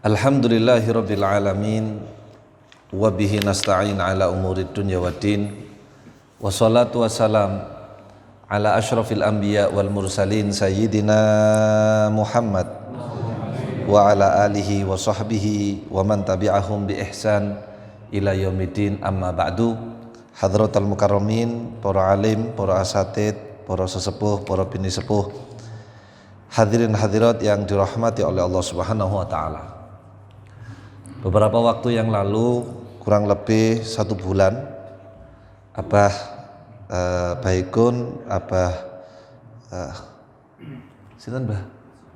Alhamdulillahirabbil alamin wa bihi nasta'in ala umurid dunya waddin wassalatu wassalam ala asyrafil anbiya wal mursalin sayyidina Muhammad wa ala alihi wa sahbihi wa man tabi'ahum bi ihsan ila yaumiddin, amma ba'du. Hadratal mukarramin, para alim, para asatid, para sesepuh, para bini sepuh, hadirin hadirat yang dirahmati oleh Allah Subhanahu wa taala. Beberapa waktu yang lalu, kurang lebih 1 bulan, Abah Baikun, Abah sinten Mbah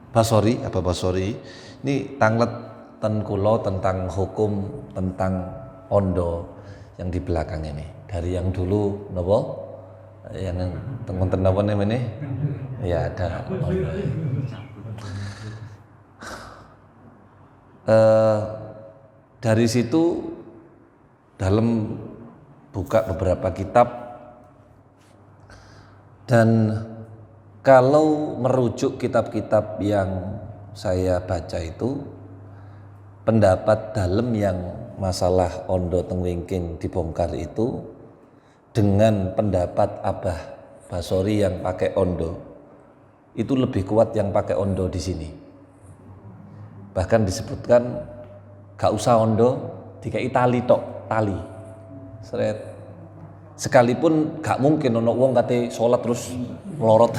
Basori, Abah Basori ini tanglet ten kula tentang hukum tentang ondo yang di belakang ini. Dari yang dulu napa? Yang teng-teng napa namanya? Ya ada ondo. Dari situ dalam buka beberapa kitab, dan kalau merujuk kitab-kitab yang saya baca itu, pendapat dalam yang masalah ondo teng wingking dibongkar itu dengan pendapat Abah Basori yang pakai ondo itu lebih kuat yang pakai ondo di sini. Bahkan disebutkan gak usah ondo, dikai tali tok, tali seret. Sekalipun gak mungkin ono wong kate salat terus melorot.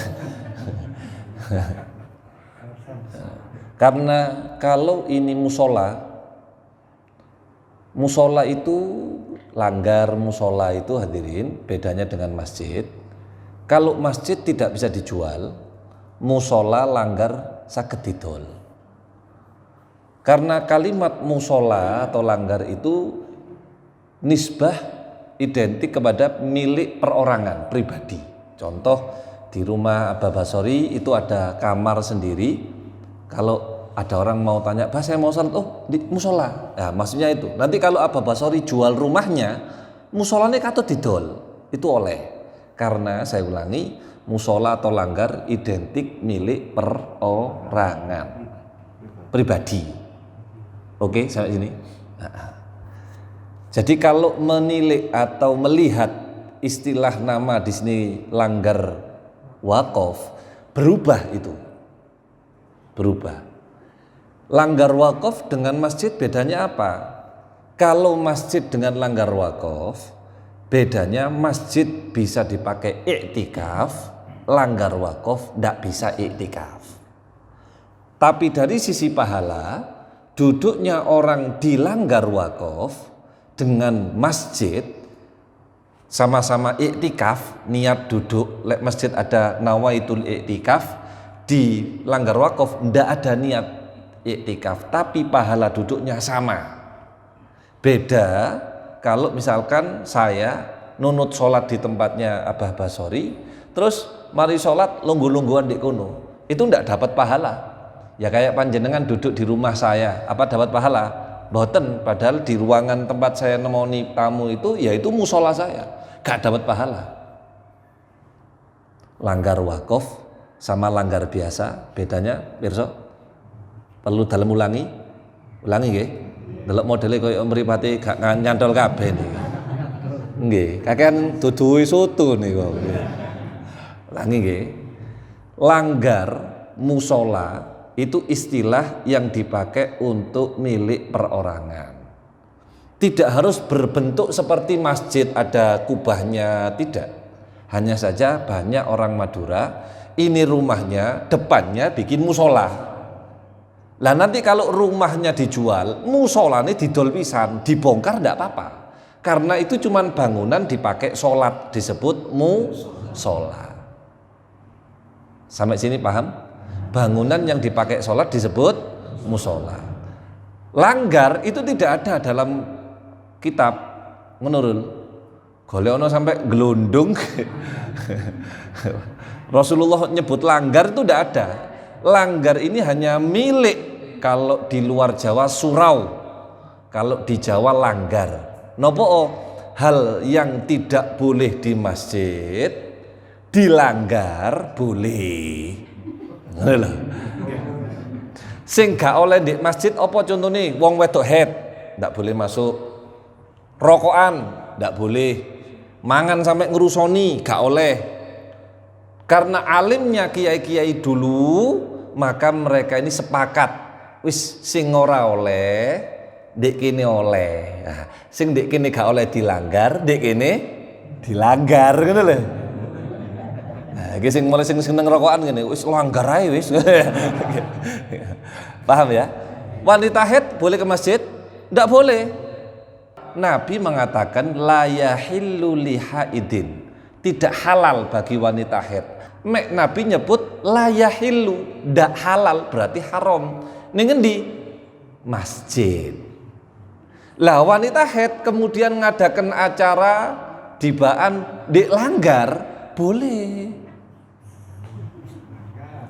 Karena kalau ini musola itu langgar, musola itu hadirin bedanya dengan masjid. Kalau masjid tidak bisa dijual, musola langgar saged didol. Karena kalimat musola atau langgar itu nisbah identik kepada milik perorangan pribadi. Contoh di rumah Abah Basori itu ada kamar sendiri. Kalau ada orang mau tanya, "Bah, saya mau salat," "Oh, di musola." Nah, maksudnya itu. Nanti kalau Abah Basori jual rumahnya, musolanya katut didol. Itu oleh. Karena saya ulangi, musola atau langgar identik milik perorangan pribadi. Oke, sampai sini. Jadi kalau menilik atau melihat istilah nama di sini langgar wakaf, berubah itu. Berubah. Langgar wakaf dengan masjid bedanya apa? Kalau masjid dengan langgar wakaf, bedanya masjid bisa dipakai iktikaf, langgar wakaf tidak bisa iktikaf. Tapi dari sisi pahala, duduknya orang di langgar wakaf dengan masjid sama-sama iktikaf, niat duduk, masjid ada nawaitul iktikaf, di langgar wakaf ndak ada niat iktikaf, tapi pahala duduknya sama. Beda kalau misalkan saya nunut sholat di tempatnya Abah Basori, terus mari sholat lunggu-lungguan di kono, itu ndak dapat pahala. Ya kayak panjenengan duduk di rumah saya, apa dapat pahala? Boten, padahal di ruangan tempat saya nemoni tamu itu, yaitu musola saya, gak dapat pahala. Langgar wakaf sama langgar biasa, bedanya pirsa? Perlu dalam ulangi nggih. Delok modele koyo mripate gak nyantol kabeh niki. Nggih, kakean duduhi soto niku. Ulangi nggih. Langgar musola itu istilah yang dipakai untuk milik perorangan. Tidak harus berbentuk seperti masjid ada kubahnya, tidak. Hanya saja banyak orang Madura ini rumahnya depannya bikin musola. Lah nanti kalau rumahnya dijual, musolanya didol pisan, dibongkar tidak apa-apa. Karena itu cuman bangunan dipakai sholat, disebut musola. Sampai sini paham? Bangunan yang dipakai sholat disebut musola. Langgar itu tidak ada dalam kitab menurun. Golek sampai gelundung. Rasulullah nyebut langgar itu tidak ada. Langgar ini hanya milik kalau di luar Jawa surau, kalau di Jawa langgar. Nopo hal yang tidak boleh di masjid dilanggar boleh. Sing gak oleh di masjid apa contohnya? Wong wedok head ndak boleh masuk. Rokokan ndak boleh. Mangan sampai ngerusoni gak oleh. Karena alimnya kiai-kiai dulu, maka mereka ini sepakat wis sing ora oleh dek kene oleh. Nah, sing dek kene gak oleh dilanggar, dek kene dilanggar ngono lho. Nah, iki sing mulai sing seneng rokokan ngene, wis langgar ae wis. Paham ya? Wanita haid boleh ke masjid? Enggak boleh. Nabi mengatakan la yahillu li haidin. Tidak halal bagi wanita haid. Nabi nyebut la yahillu, ndak halal berarti haram. Ning endi? Masjid. Lah wanita haid kemudian ngadakan acara dibaan dek langgar boleh.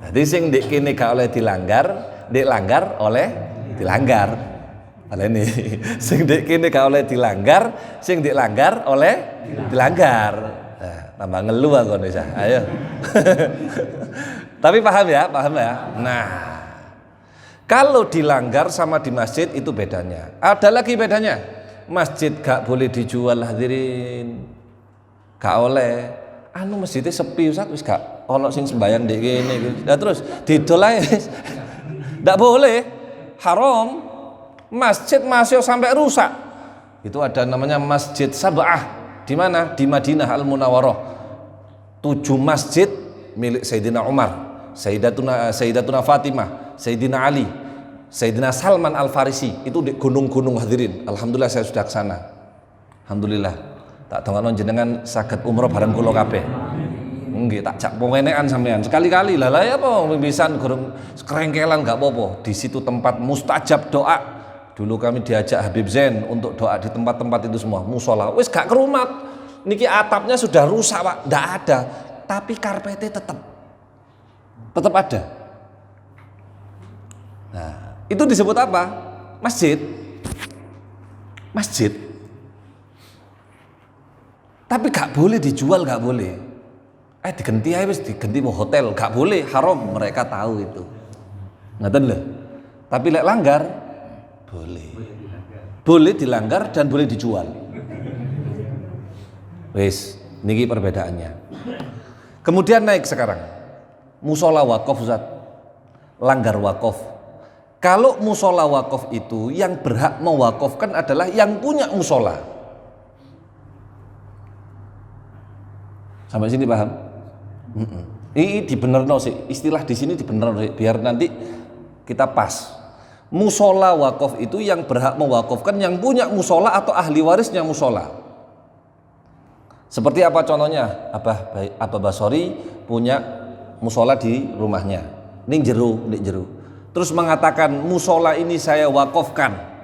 Jadi sing dek kene gak oleh dilanggar, dek langgar oleh dilanggar. Oleh ini, sing dek kene gak oleh dilanggar, sing dek langgar oleh dilanggar. Nah, tambah ngeluh aku Nisa. Ayo. Tapi paham ya, paham ya. Nah, kalau dilanggar sama di masjid itu bedanya. Ada lagi bedanya. Masjid gak boleh dijual hadirin. Gak oleh. Anu masjidnya sepi Ustaz wis gak ono sing sembayang ndek kene iki. Lah terus didol ae. Ndak boleh. Haram. Masjid masih sampai rusak. Itu ada namanya Masjid Sab'ah. Di mana? Di Madinah Al-Munawwarah. 7 masjid milik Sayyidina Umar, Sayyidatuna Fatimah, Sayyidina Ali, Sayyidina Salman Al-Farisi. Itu di gunung-gunung hadirin. Alhamdulillah saya sudah ke sana. Alhamdulillah. Tak dongono jenengan saged umroh bareng kula kabeh. Nggih tak jak pengenekan sampean. Sekali-kali lah ya apa pisan gorong kerengkelan gak apa-apa. Di situ tempat mustajab doa. Dulu kami diajak Habib Zain untuk doa di tempat-tempat itu semua. Musola wis gak kerumat. Niki atapnya sudah rusak, Pak. Ndak ada. Tapi karpetnya tetap ada. Nah, itu disebut apa? Masjid. Masjid. Tapi gak boleh dijual, gak boleh. Diganti aja wis, diganti mau hotel, gak boleh, haram, mereka tahu itu. Ngaten lho. Tapi lek langgar boleh. Boleh dilanggar dan boleh dijual. Wis, niki perbedaannya. Kemudian naik sekarang. Musola wakaf Ustaz. Langgar wakaf. Kalau musola wakaf itu yang berhak mewakafkan adalah yang punya musola. Sampai sini paham? Ini dibenerno sih, istilah di sini dibenerno sih, biar nanti kita pas. Musola wakaf itu yang berhak mewakafkan yang punya musola atau ahli warisnya musola. Seperti apa contohnya? Abah Basori punya musola di rumahnya. Ning jero. Terus mengatakan musola ini saya wakafkan.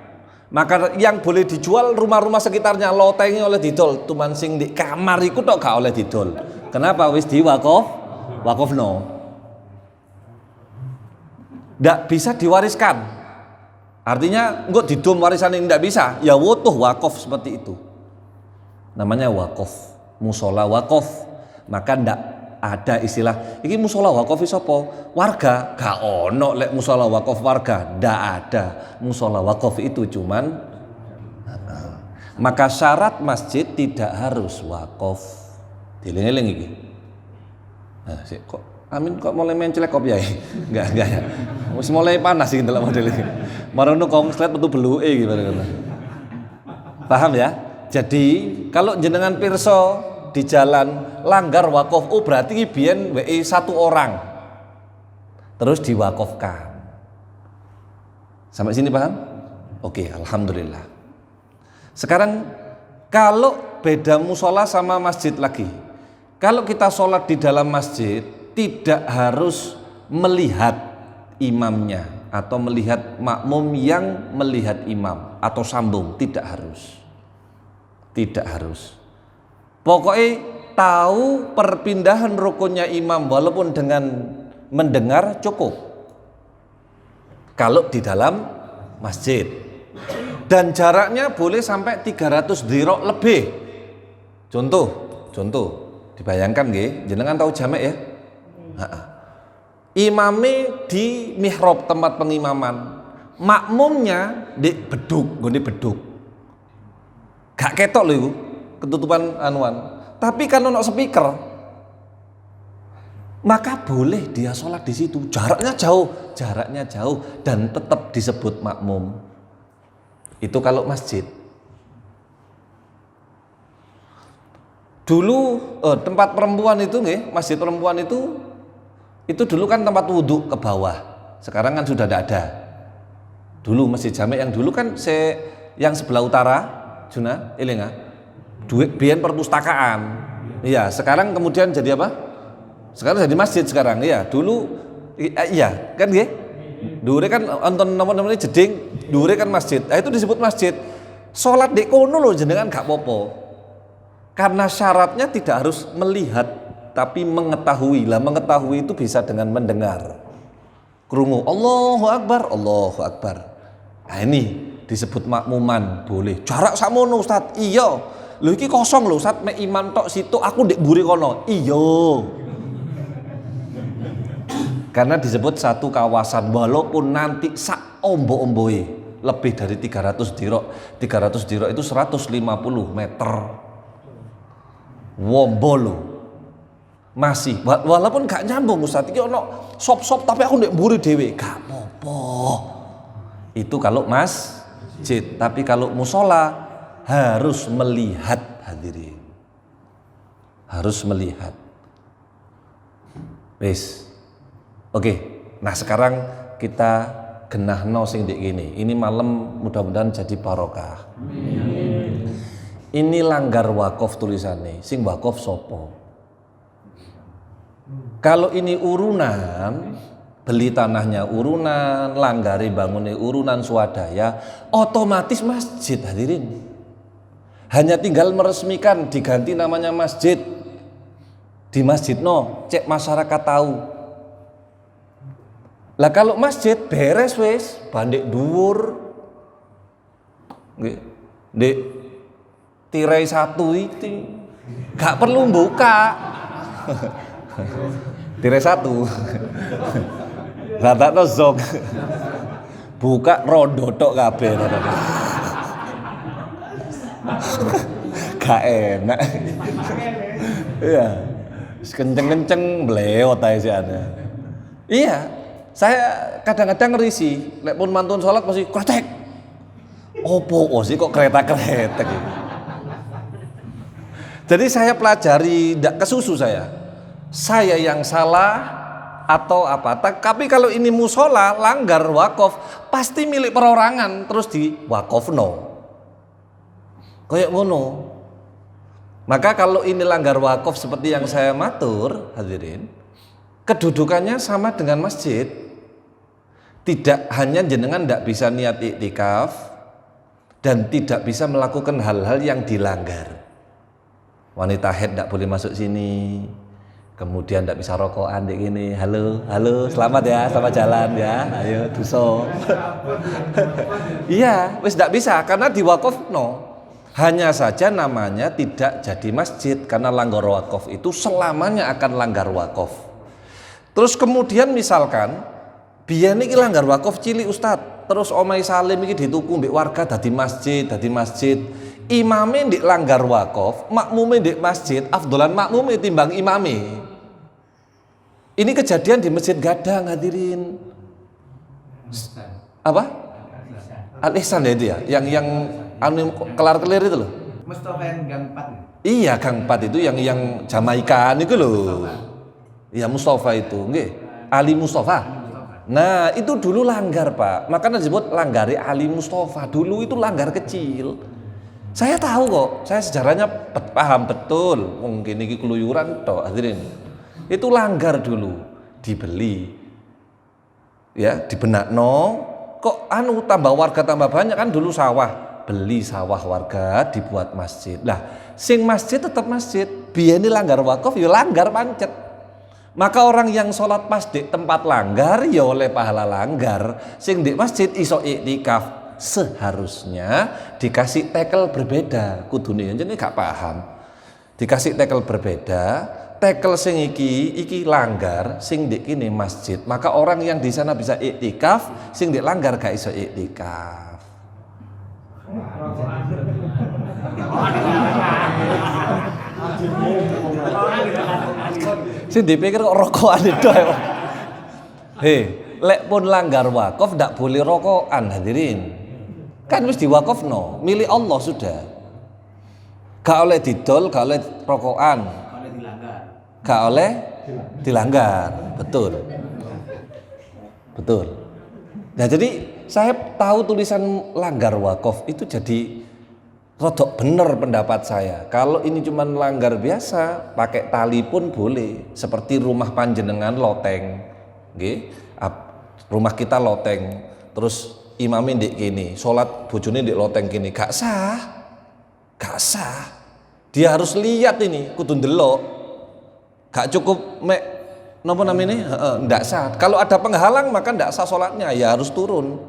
Maka yang boleh dijual rumah-rumah sekitarnya lotengi oleh didol, tuman sing di kamar iku tok gak oleh didol. Kenapa? Wis wakafno. Ndak bisa diwariskan. Artinya engko didom warisan yang ndak bisa, ya wutuh wakaf seperti itu. Namanya wakaf, musola wakaf. Maka ndak ada istilah iki musola wakaf sapa? Warga. Gak ono lek musola wakaf warga, ndak ada. Musola wakaf itu cuman maka syarat masjid tidak harus wakaf. Dieling-eling iki. Nah, kok Amin kok mulai mencelek kok piye? Enggak ya. Wis mulai panas iki ndelok model iki. Marono konslet metu beluke iki bareng. Paham ya? Jadi kalau jenengan pirsa di jalan langgar wakaf, oh berarti biyen WE 1 orang terus diwakafkan. Sampai sini paham? Oke, alhamdulillah. Sekarang kalau beda musola sama masjid lagi, kalau kita sholat di dalam masjid tidak harus melihat imamnya atau melihat makmum yang melihat imam atau sambung, tidak harus. Pokoknya tahu perpindahan rukunnya imam walaupun dengan mendengar cukup. Kalau di dalam masjid. Dan jaraknya boleh sampai 300 dhiro lebih. Contoh, dibayangkan nggih, jenengan tahu jamek ya? Imame di mihrab tempat pengimaman, makmumnya di beduk, nggone beduk. Gak ketok lho iku, ketutupan anuan. Tapi kan ono speaker, maka boleh dia sholat di situ. Jaraknya jauh dan tetap disebut makmum. Itu kalau masjid. Dulu tempat perempuan itu nggih, masjid perempuan itu dulu kan tempat wudhu ke bawah. Sekarang kan sudah tidak ada. Dulu masjid Jami yang dulu kan yang sebelah utara, Juna, elinga. Biyen perpustakaan. Iya, sekarang kemudian jadi apa? Sekarang jadi masjid sekarang. Iya, dulu iya, kan nggih? Dure kan nonton namanya jeding, dure kan masjid. Nah, itu disebut masjid. Salat di kono lho jenengan gak popo. Karena syaratnya tidak harus melihat tapi mengetahui. Lah mengetahui itu bisa dengan mendengar. Krungu Allahu Akbar, Allahu Akbar. Nah ini disebut makmuman, boleh. Jarak sakmono Ustaz. Iya. Lho iki kosong lho Ustaz, mek imam tok situ aku ndek mburi kono. Iya. Karena disebut satu kawasan walaupun nanti sak ombo-omboe lebih dari 300 dirok. 300 dirok itu 150 meter. Wombolo. Masih walaupun gak nyambung Ustaz iki ono sop-sop tapi aku ndek mburi dhewe gak apa-apa. Itu kalau masjid, tapi kalau musola harus melihat hadirin. Harus melihat. Wis. Oke. Nah, sekarang kita genahno sing ndek kene. Ini malam mudah-mudahan jadi barokah. Ini langgar wakaf tulisannya. Sing wakaf sopo? Kalau ini urunan, beli tanahnya urunan, langgari bangunnya urunan swadaya, otomatis masjid hadirin. Hanya tinggal meresmikan, diganti namanya masjid. Di masjid no, cek masyarakat tahu. Lah kalau masjid beres wis, bandek dhuwur. Nggih. Ndek tirai satu itu gak perlu buka. Tirai satu. Rata zok. Buka rondo tok kabeh. Gak enak. Iya. Kenceng-kenceng bleot ae sih ada. Iya. Saya kadang-kadang risih, lek pun mantun salat mesti kretek. Opo sih kok kereta-kereta gitu. Jadi saya pelajari ndak kesusu saya yang salah atau apa. Tapi kalau ini musola langgar wakaf pasti milik perorangan terus di wakofno kayak ngono. Maka kalau ini langgar wakaf seperti yang saya matur hadirin, kedudukannya sama dengan masjid. Tidak hanya jenengan tidak bisa niat iktikaf dan tidak bisa melakukan hal-hal yang dilanggar. Wanita haid tidak boleh masuk sini. Kemudian tidak bisa rokokan di gini. Halo, selamat ya, selamat jalan ya. Ayo, duso. Iya, wis tidak bisa karena di wakaf no. Hanya saja namanya tidak jadi masjid karena langgar wakaf itu selamanya akan langgar wakaf. Terus kemudian misalkan biyen iki langgar wakaf cilik Ustad, terus omahe Salim iki dituku mbek warga dadi masjid. Imame ndek langgar wakaf, makmume ndek masjid, afdolan makmume timbang imame. Ini kejadian di Masjid Gadang hadirin. Apa? Al-Ihsan ya itu ya, yang anu kelar-kelir itu loh. Mustafa yang Gang 4. Iya, Gang 4 itu yang Jamaikan itu loh. Iya, Mustafa itu, nggih. Ali Mustafa. Nah, itu dulu langgar, Pak. Makanya disebut langgari Ali Mustafa. Dulu itu langgar kecil. Saya tahu kok, saya sejarahnya paham betul. Mungkin ini keluyuran toh, hadirin. Itu langgar dulu, dibeli. Ya, dibenakno. Kok tambah warga tambah banyak kan dulu sawah. Beli sawah warga dibuat masjid. Lah, sing masjid tetap masjid. Biyen langgar wakaf ya langgar pancet. Maka orang yang sholat pas di tempat langgar ya oleh pahala langgar. Sing di masjid iso iktikaf seharusnya dikasih tekel berbeda. Kudune jenenge gak paham. Dikasih tekel berbeda, tekel sing iki langgar, sing ndek kene masjid, maka orang yang di sana bisa iktikaf, sing ndek langgar gak iso iktikaf. Sing dipikir kok rokokan itu. Lek pun langgar wakaf ndak boleh rokokan hadirin. Kan wis diwakafno, milik Allah sudah. Gak oleh didol, gak oleh rokokan. Gak oleh dilanggar. Betul. Nah jadi saya tahu tulisan langgar wakaf itu jadi rodok bener pendapat saya. Kalau ini cuma langgar biasa, pakai tali pun boleh. Seperti rumah panjenengan loteng, nggih. Rumah kita loteng, terus imamnya ndek kene, salat bojone ndek loteng kene, gak sah. Dia harus lihat ini, kudu ndelok. Gak cukup mek napa namanya? Ndak sah. Kalau ada penghalang maka ndak sah salatnya, ya harus turun.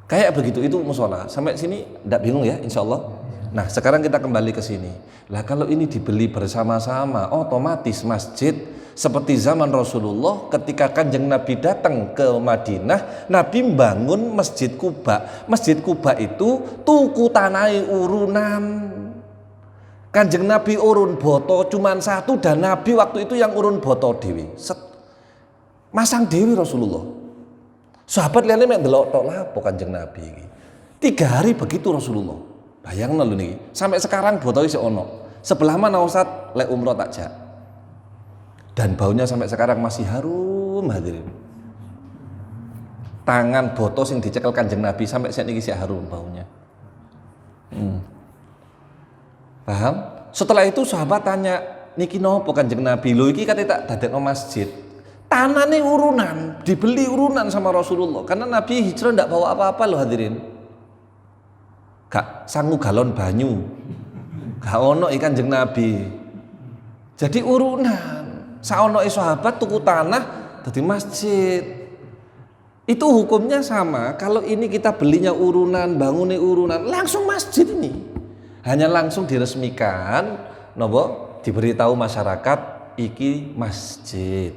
Kayak begitu itu musola. Sampai sini ndak bingung ya insyaallah. Nah, sekarang kita kembali ke sini. Lah kalau ini dibeli bersama-sama, otomatis masjid seperti zaman Rasulullah ketika Kanjeng Nabi datang ke Madinah, Nabi membangun Masjid Quba. Masjid Quba itu tuku tanai urunan. Kanjeng Nabi urun boto cuman satu dan Nabi waktu itu yang urun boto dewi. Masang dewi Rasulullah. Sahabat liane mek ndelok tok lapo Kanjeng Nabi iki. 3 hari begitu Rasulullah. Bayangno lho niki. Sampai sekarang boto isih ono. Sebelah mana Ustaz? Lek umroh tak jak. Dan baunya sampai sekarang masih harum hadirin. Tangan boto sing dicekel Kanjeng Nabi sampai saat ini masih harum baunya. Paham? Setelah itu sahabat tanya, niki nopo Kanjeng Nabi? Lho iki kate tak dadekno masjid. Tanane urunan, dibeli urunan sama Rasulullah. Karena Nabi hijrah ndak bawa apa-apa loh hadirin. Gak sangu galon banyu. Gak ono iki Kanjeng Nabi. Jadi urunan. Saonoke sahabat tuku tanah dadi masjid. Itu hukumnya sama. Kalau ini kita belinya urunan, bangunnya urunan, langsung masjid ini. Hanya langsung diresmikan, nopo diberitahu masyarakat iki masjid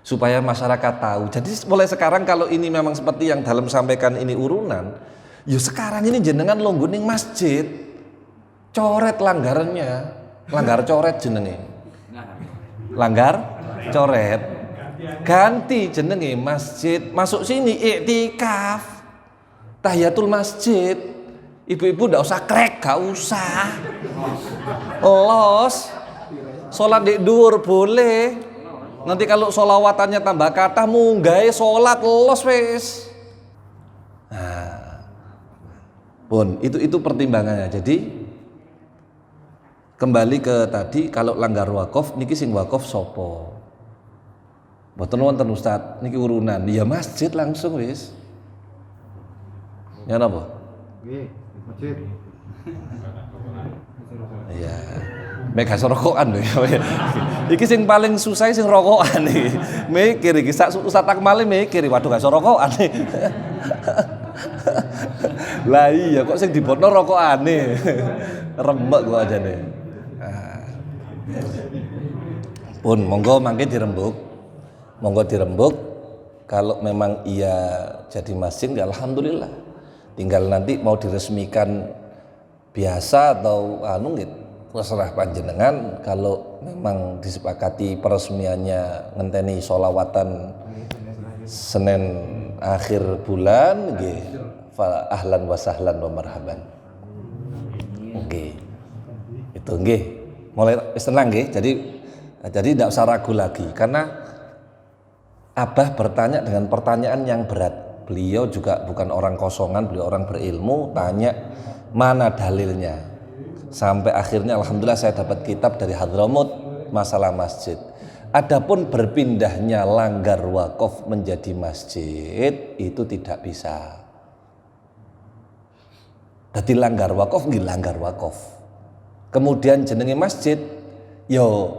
supaya masyarakat tahu. Jadi mulai sekarang kalau ini memang seperti yang dalam sampaikan ini urunan, ya sekarang ini jenengan longgoning masjid, coret langgarannya, langgar coret jenenge, langgar coret, ganti jenenge masjid, masuk sini iktikaf, tahiyatul masjid. Ibu-ibu ndak usah krek, gak usah. Los. Salat di dhuwur boleh. Nanti kalau sholawatannya tambah kata munggahe salat los wis. Nah. Pun itu pertimbangannya. Jadi kembali ke tadi kalau langgar wakaf niki sing wakaf sapa? Mboten wonten Ustaz, niki urunan. Ya masjid langsung wis. Ya napa? Nggih. Masjid. Iya. Mek gak rokokan lho ya. Iki sing paling susah sing rokokan iki. Mikir iki Ustaz Akmal mikir waduh gak rokokan. Lah iya kok sing dibotno rokokane. Rembek kok ajane. Pun monggo mangke dirembuk. Monggo dirembuk kalau memang iya jadi masjid ya alhamdulillah. Tinggal nanti mau diresmikan biasa atau gitu, terserah panjenengan. Kalau memang disepakati peresmiannya ngenteni sholawatan Senin akhir bulan, nggih, fa ahlan wa sahlan wa marhaban. Nggih. Itu nggih. Mulai tenang nggih. Jadi tidak usah ragu lagi karena Abah bertanya dengan pertanyaan yang berat. Beliau juga bukan orang kosongan, beliau orang berilmu, tanya mana dalilnya. Sampai akhirnya alhamdulillah saya dapat kitab dari Hadramut masalah masjid. Adapun berpindahnya langgar wakaf menjadi masjid itu tidak bisa. Jadi langgar wakaf nggih langgar wakaf. Kemudian jenenge masjid yo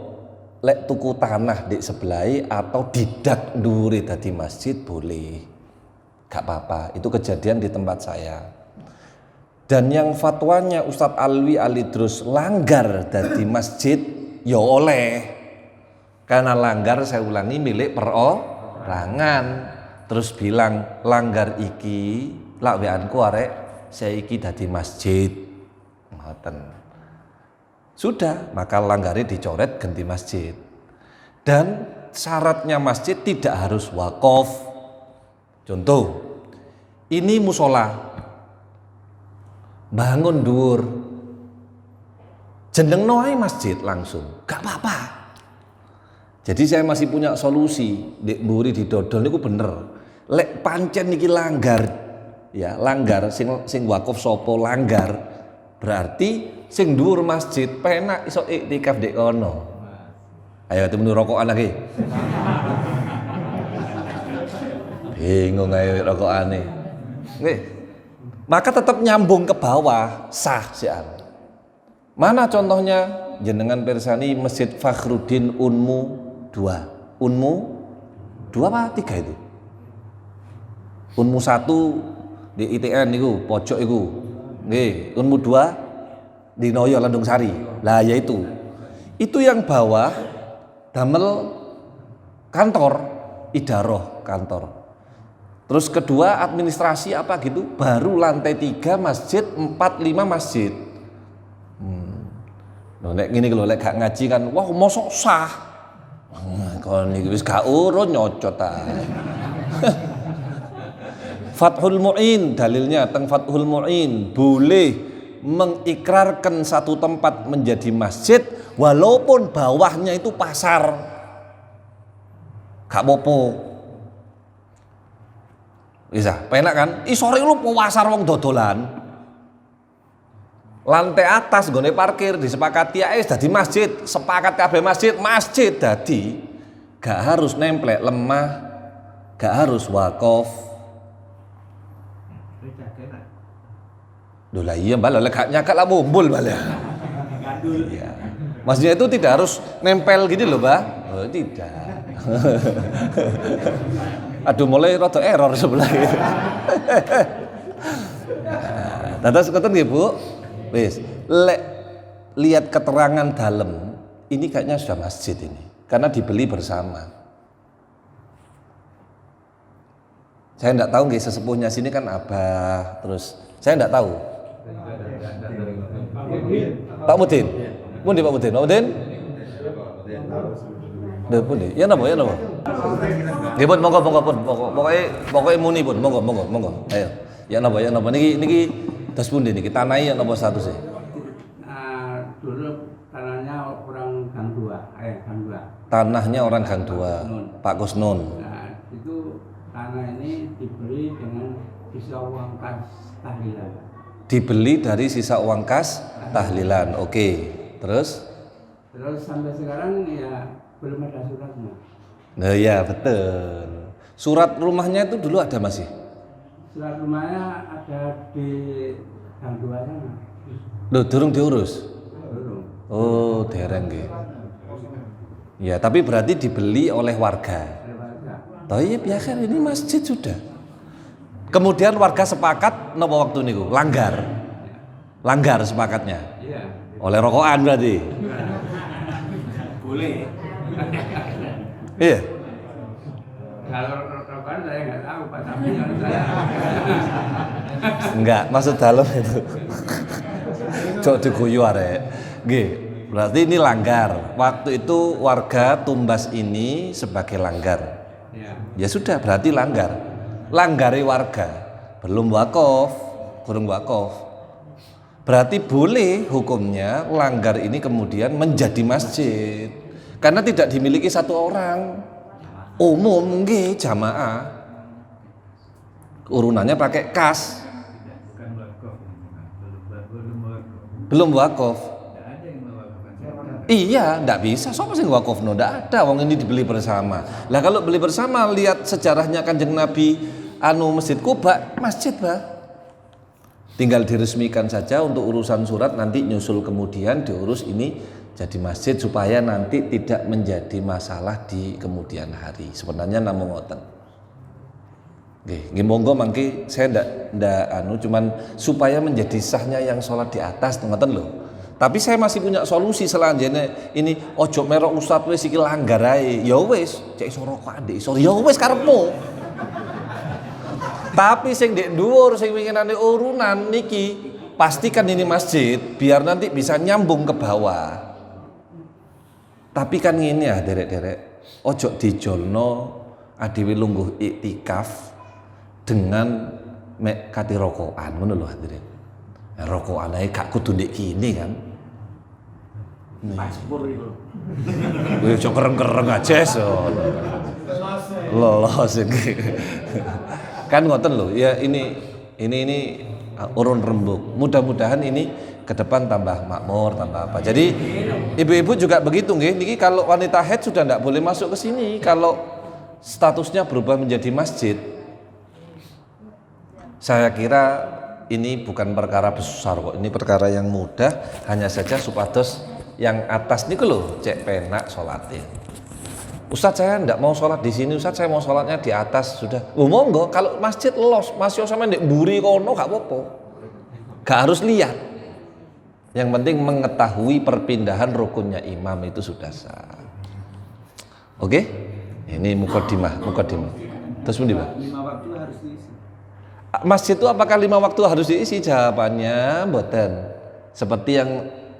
lek tuku tanah di sebelah atau didak ndure dadi masjid boleh. Gak apa-apa, itu kejadian di tempat saya. Dan yang fatwanya Ustadz Alwi Alidrus langgar dari masjid, ya oleh. Karena langgar saya ulangi milik perorangan. Terus bilang langgar iki lak weanku arek saiki dadi masjid. Ngoten. Sudah, maka langgare dicoret ganti masjid. Dan syaratnya masjid tidak harus wakaf. Contoh, ini musola, bangun dhuwur, jeneng noai masjid langsung, gak apa-apa. Jadi saya masih punya solusi, dek mburi didodol niku bener. Lek pancen niki langgar, ya langgar sing wakaf sopo langgar, berarti sing dhuwur masjid penak iso iktikaf dek kono. Ayo ketemu rokokan lagi. Bingung ayo rokokane. Nggih. Maka tetap nyambung ke bawah, sah sian. Mana contohnya? Jenengan persani Masjid Fakhruddin Unmu 2. Unmu 2 apa 3 itu? Unmu 1 di ITN niku, pojok iku. Nggih, Unmu 2 di Noyo Landung Sari. Lah ya itu. Itu yang bawah damel kantor, idaroh kantor. Terus kedua administrasi apa gitu, baru lantai 3 masjid, 4, 5 masjid. Loh nek ngene lho, lek gak ngaji kan, wah mosok sah. Kon iki wis gak urun nyocot ta. Fathul Mu'in, dalilnya teng Fathul Mu'in, boleh mengikrarkan satu tempat menjadi masjid walaupun bawahnya itu pasar. Gak apa-apa. Bisa, penak kan? Sore lu pasar wong dodolan. Lantai atas gone parkir disepakati ae dadi masjid, sepakat kabeh masjid dadi. Gak harus nemplek lemah, gak harus wakaf. Loh lah iya mbak, lek gak nyakat lah mumbul mbak. Iya. Maksudnya itu tidak harus nempel gitu loh mbak. Oh, tidak. Aduh mulai rada error sebelah gitu. Dados ngoten nggih Bu. Wis, lihat keterangan dalam ini kayaknya sudah masjid ini karena dibeli bersama. Saya enggak tahu nggih sesepuhnya sini kan Abah, terus saya enggak tahu. Pak Mudin. Pundi Pak Mudin? Pak Mudin? Lha pundi? Ya napa? Nggih pun monggo pokoke muni pun monggo. Ayo. Ya napa niki das pundi niki tanahe ya napa statusé? Dulu tanahnya orang Gang 2, Gang 2. Tanahnya orang Gang 2, Pak Kusnun. Nah, itu tanah ini dibeli dengan sisa uang kas tahlilan. Dibeli dari sisa uang kas tahlilan. Oke. Terus Sampai sekarang ya belum ada suratnya. Nah ya betul. Surat rumahnya itu dulu ada masih? Surat rumahnya ada di Gang 2 sana. Loh, durung diurus? Belum. Oh, dereng nggih. Ya, tapi berarti dibeli oleh warga. Tayyib ya kan ini masjid sudah. Kemudian warga sepakat napa waktu niku? Langgar. Langgar sepakatnya. Iya. Oleh rokokan berarti. Boleh. Iya. Kalau rokokan saya nggak tahu Pak, tapi yang saya Enggak, maksud dalam itu. Cok diguyu arek. Nggih, berarti ini langgar. Waktu itu warga tumbas ini sebagai langgar. ya. Ya sudah, berarti langgar. Langgari warga, belum wakaf, kurang wakaf. Berarti boleh hukumnya langgar ini kemudian menjadi masjid. Karena tidak dimiliki satu orang. Umum nggih jamaah. Urunannya pakai kas. Belum wakaf. Iya, ndak bisa. Sopo sing wakafno? Ndak ada. Wong ini dibeli bersama. Lah kalau beli bersama, lihat sejarahnya Kanjeng Nabi Masjid Quba, masjid bah. Tinggal diresmikan saja untuk urusan surat, nanti nyusul kemudian diurus ini jadi masjid supaya nanti tidak menjadi masalah di kemudian hari. Sebenarnya namung ngoten. Nggih, monggo mangke saya ndak cuman supaya menjadi sahnya yang sholat di atas ngoten lho. Tapi saya masih punya solusi selanjutnya. Ini ojo merok ustadz wis iki langgar ae. Ya wis, cek iso rokok adik iso. Ya wis karepmu. Tapi sing ndek dhuwur sing winginane urunan niki pastikan ini masjid biar nanti bisa nyambung ke bawah. Tapi kan ngene ya derek-derek, ojo dijolno adewe lungguh iktikaf dengan mek kati rokokan ngono lho hadirin. Rokokan ae gak kudu ndek kene kan. Paspor itu. Wih, cok kereng-kereng aja so. Lolos ini. Kan ngoten lho, ya ini urun rembuk. Mudah-mudahan ini ke depan tambah makmur, tambah apa. Jadi ibu-ibu juga begitu nggih. Niki kalau wanita haid sudah tidak boleh masuk ke sini kalau statusnya berubah menjadi masjid. Saya kira ini bukan perkara besar kok. Ini perkara yang mudah, hanya saja supados yang atas niku lho cek penak sholatin. Ustadz saya enggak mau sholat di sini, Ustadz saya mau sholatnya di atas sudah. Monggo kalau masjid los, masih sampe ndek mburi kono gak apa-apa. Gak harus lihat. Yang penting mengetahui perpindahan rukunnya imam itu sudah sah. Oke? Ini mukadimah. Terus pundi, Pak? 5 waktu harus diisi. Masjid itu apakah 5 waktu harus diisi? Jawabannya mboten. Seperti yang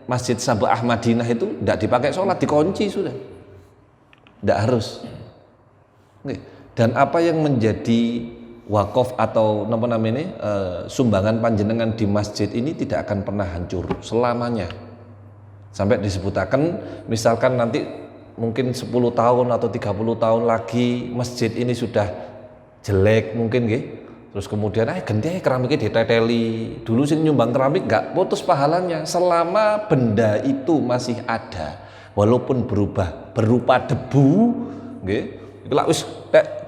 Masjid Sabah Ahmadinah itu tidak dipakai sholat, dikunci sudah, tidak harus. Dan apa yang menjadi wakaf atau apa namanya sumbangan panjenengan di masjid ini tidak akan pernah hancur selamanya. Sampai disebutakan misalkan nanti mungkin 10 tahun atau 30 tahun lagi masjid ini sudah jelek mungkin nggih. Terus kemudian ganti keramiknya diteteli. Dulu sing nyumbang keramik nggak putus pahalanya selama benda itu masih ada. Walaupun berubah berupa debu, nggih. Iku lak wis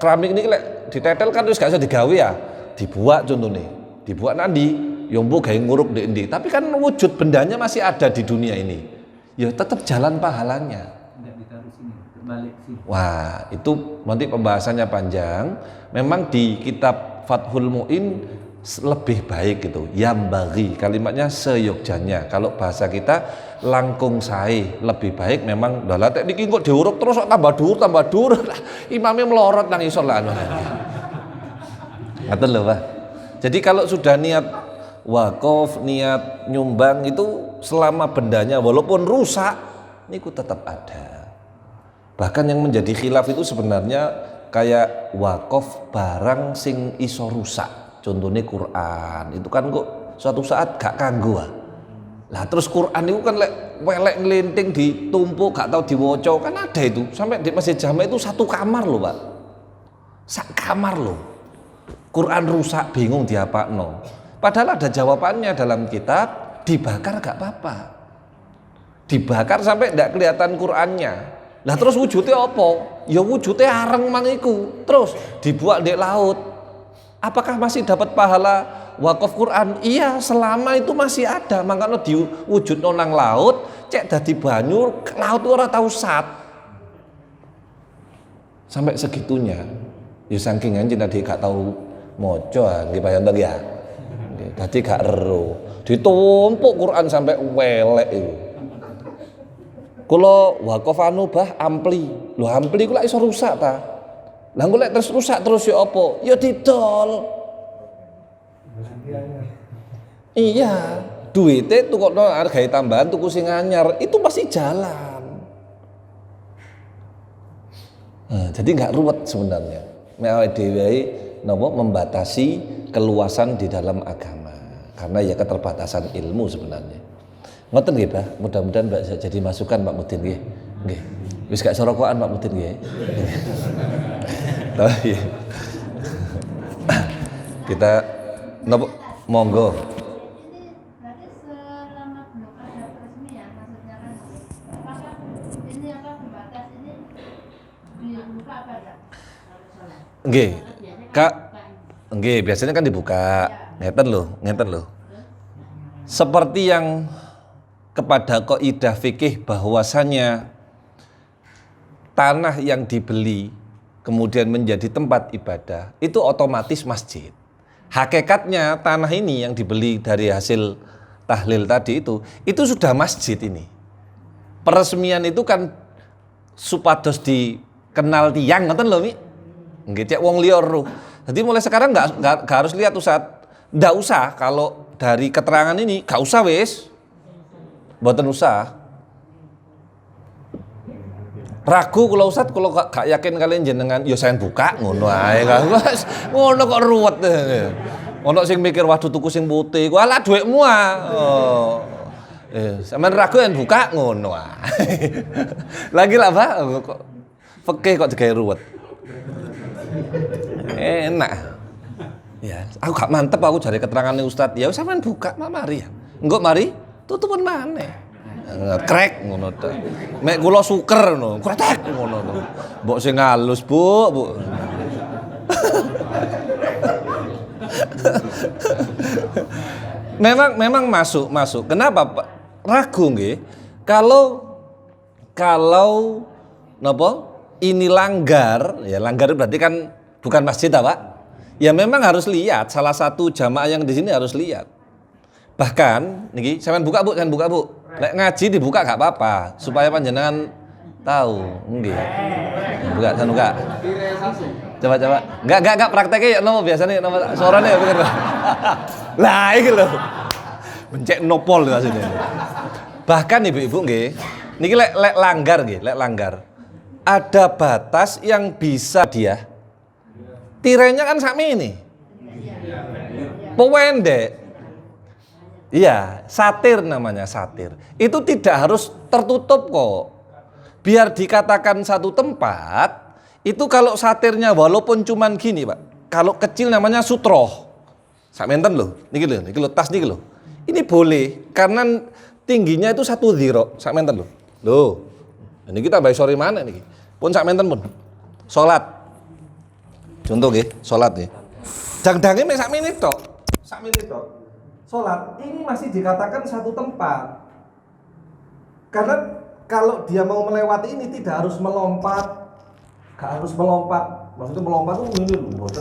keramik niki lek ditetel kan wis gak iso digawe ya. Dibuat contohnya. Dibuat nanti ya mbok gawe nguruk ndek endi. Tapi kan wujud bendanya masih ada di dunia ini. Ya tetap jalan pahalanya. Enggak ditaruh sini, balik sini. Wah, itu nanti pembahasannya panjang. Memang di kitab Fathul Mu'in lebih baik gitu. Yambagi kalimatnya seyogjanya. Kalau bahasa kita langkung sae lebih baik memang dalah tek niki kok diuruk terus kok tambah dhuwur. Imamnya melorot nang isor lah anu. Ngaten lho, Pak. Jadi kalau sudah niat wakaf, niat nyumbang itu selama bendanya walaupun rusak niku tetap ada. Bahkan yang menjadi khilaf itu sebenarnya kayak wakaf barang sing iso rusak. Contohnya Quran. Itu kan kok suatu saat gak kanggo. Lah terus Quran itu kan welek ngelinting ditumpuk gak tahu diwaca kan ada itu. Sampai di Masjid Jami itu satu kamar loh, Pak. Sak kamar loh. Quran rusak bingung diapakno. Padahal ada jawabannya dalam kitab, dibakar gak apa-apa. Dibakar sampai ndak kelihatan Qurannya. Lah terus wujudnya apa? Ya wujudnya areng mangiku. Terus dibuat di laut. Apakah masih dapat pahala wakaf Quran? Iya, selama itu masih ada. Makanya diwujud nang laut, cek dadi banyu, laut ora tau sat. Sampai segitunya. Ya saking anjen tadi gak tahu maca, nggih Pak ya. Dadi gak ero. Ditumpuk Quran sampai welek itu. Kula wakaf anu bah ampli. Lho ampli kula iso rusak ta. Lah engko lek terus rusak terus ya apa? Ya didol. Iya, duite tukokno harga tambahan tuku sing anyar, itu pasti jalan. Nah, jadi nggak ruwet sebenarnya. Mek dhewe napa membatasi keluasan di dalam agama. Karena ya keterbatasan ilmu sebenarnya. Ngoten nggih, Pak. Mudah-mudahan Mbak jadi masukan Pak Mudin nggih. Nggih. Wis gak sorokokan Pak Mudin nggih. Oh iya. Kita nopo monggo. Berarti selama belum ada peresmian, maksudnya kan apakah ini pembatas ini dibuka apa enggak? Nggih. Kak, nggih, biasanya kan dibuka. Ngeten lho. Seperti yang kepada kaidah fikih bahwasanya tanah yang dibeli kemudian menjadi tempat ibadah itu otomatis masjid. Hakikatnya tanah ini yang dibeli dari hasil tahlil tadi itu sudah masjid ini. Peresmian itu kan supados dikenal tiang ngoten lho Mi. Nggih cek wong liya ro. Jadi mulai sekarang nggak harus lihat Ustaz. Nggak usah kalau dari keterangan ini nggak usah wis. Mboten usah. Ragu kalau Ustaz kalau gak yakin kalian jenengan ya saya buka ngono ae kan. Ngono kok ruwet. Ono sing mikir waduh tuku sing putih, ku ala dhuwitmu ah. Oh. Sampeyan ragu yen buka ngono ae. Lagi lah Pak, kok fikih kok digawe ruwet. Enak. Ya, aku gak mantep aku cari keterangannya Ustaz. Ya sampean buka mari ya. Engko mari tutupen maneh. Krek ngono to. Mek kula suker ngono, kretek ngono to. Mbok sing halus, Bu. memang masuk. Kenapa Pak? Ragu nggih. Kalau napa? Ini langgar, ya langgar berarti kan bukan masjid Pak. Ya memang harus lihat, salah satu jamaah yang di sini harus lihat. Bahkan niki sampean buka Bu, Lek ngaji dibuka gak apa-apa supaya panjenengan tahu. Nggih. Buka. Coba. Enggak prakteknya ya nopo biasanya nopo suarane ya bener. Lah iki lho. Bencek nopol asline. Bahkan ibu-ibu nggih, niki lek langgar nggih, lek langgar. Ada batas yang bisa dia. Tirainya kan sakmi ini. Pewendek. Iya, satir namanya, satir. Itu tidak harus tertutup kok. Biar dikatakan satu tempat, itu kalau satirnya walaupun cuman gini Pak. Kalau kecil namanya sutroh. Sakmenten loh, niki lho, tas niki lho. Ini boleh, karena tingginya itu 1 dhira, sakmenten lho. Loh, ini kita baik sore mana niki. Pun sakmenten pun. Salat. Contoh nggih, salat nggih. Dang-dange mek sakmene tok. Sholat ini masih dikatakan satu tempat, karena kalau dia mau melewati ini tidak harus melompat, maksudnya melompat itu ini loh,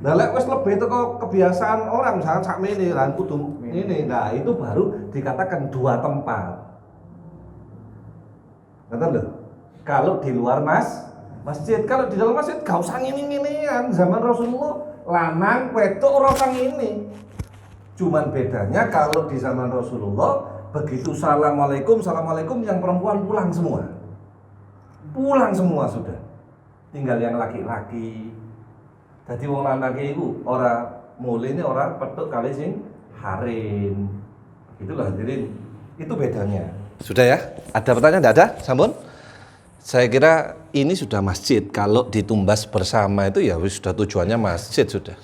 nah lek wis lebih itu kok kebiasaan orang misalkan sakmene lan kudu ini, nah itu baru dikatakan 2 tempat. Ngerti lho? Kalau di luar masjid, kalau di dalam masjid gak usah ngini-nginian. Zaman Rasulullah lanang wedok ora usah ngini. Cuman bedanya kalau di zaman Rasulullah begitu assalamualaikum yang perempuan pulang semua sudah, tinggal yang laki-laki. Jadi wong lanang iku ora mulene ora petuk kali sing harim. Itulah hadirin, itu bedanya. Sudah ya? Ada pertanyaan? Tidak ada? Sampun? Saya kira ini sudah masjid. Kalau ditumbas bersama itu ya wis sudah tujuannya masjid sudah.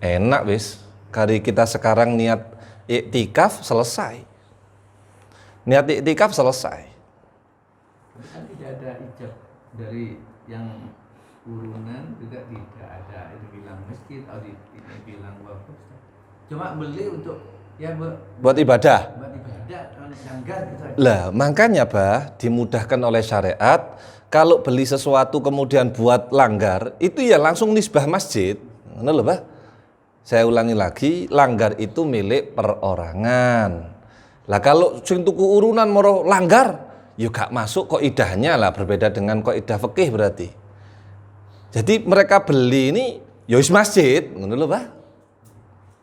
Enak wis. Kali kita sekarang niat iktikaf selesai. Kan tidak ada ijab dari yang urunan, juga tidak ada itu bilang masjid atau ini bilang wakaf. Cuma beli untuk ya buat ibadah. Langgar gitu aja. Lah, makanya dimudahkan oleh syariat. Kalau beli sesuatu kemudian buat langgar, itu ya langsung nisbah masjid. Ngono lho, Saya ulangi lagi, langgar itu milik perorangan. Lah kalau sing tuku urunan moro langgar, ya gak masuk kaidahnya lah, berbeda dengan kaidah fikih berarti. Jadi mereka beli ini ya wis masjid, ngono lho,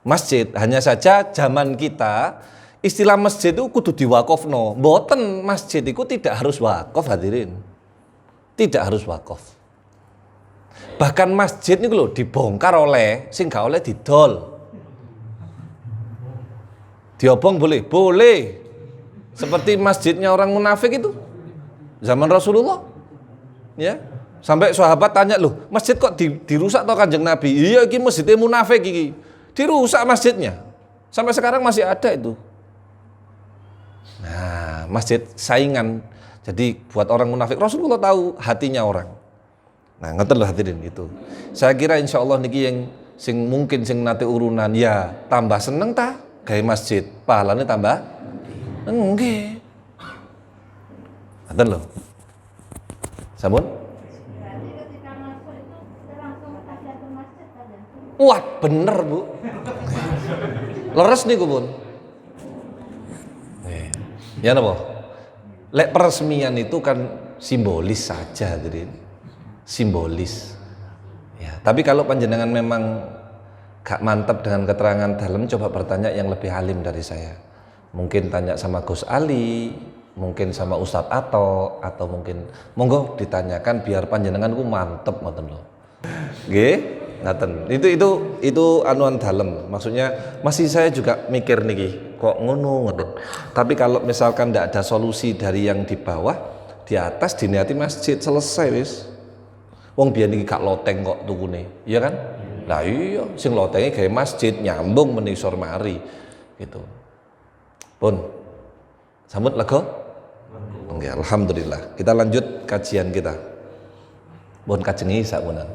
Masjid, hanya saja zaman kita istilah masjid itu kudu diwakofno. Mboten masjid itu tidak harus wakaf hadirin. Tidak harus wakaf. Bahkan masjid ini lho dibongkar oleh sing gak oleh didol. Diobong boleh? Boleh. Seperti masjidnya orang munafik itu. Zaman Rasulullah. Ya. Sampai sahabat tanya, "Loh, masjid kok dirusak toh Kanjeng Nabi?" "Iya, iki masjidnya munafik iki. Dirusak masjidnya." Sampai sekarang masih ada itu. Nah, masjid saingan. Jadi buat orang munafik, Rasulullah tahu hatinya orang. Nah, ngoten lho hadirin itu. Saya kira insya Allah niki yang mungkin nate urunan ya tambah seneng ta gawe masjid, pahalane tambah nggih. Ngoten lho. Sampun? Berarti ketika masuk itu kita langsung tahiyatul masjid kan ya? Wah, bener Bu. Leres niku pun. Ya napa? Lek peresmian itu kan simbolis saja, gitu. Simbolis. Ya, tapi kalau panjenengan memang gak mantap dengan keterangan dalam, coba bertanya yang lebih alim dari saya. Mungkin tanya sama Gus Ali, mungkin sama Ustadz atau mungkin monggo ditanyakan biar panjenengan ku mantep ngoten lho. Nggih, ngaten. Itu anuan dalam. Maksudnya masih saya juga mikir niki, kok ngono ngoten. Tapi kalau misalkan ndak ada solusi dari yang di bawah, di atas diniati masjid, selesai wis. Wong biyen iki gak loteng kok tukune, iya kan? Lah iya, sing lotenge gawe masjid nyambung menisor mari gitu. Pun sambut lega? Nggih, alhamdulillah. Kita lanjut kajian kita. Pun kajengi sakunan.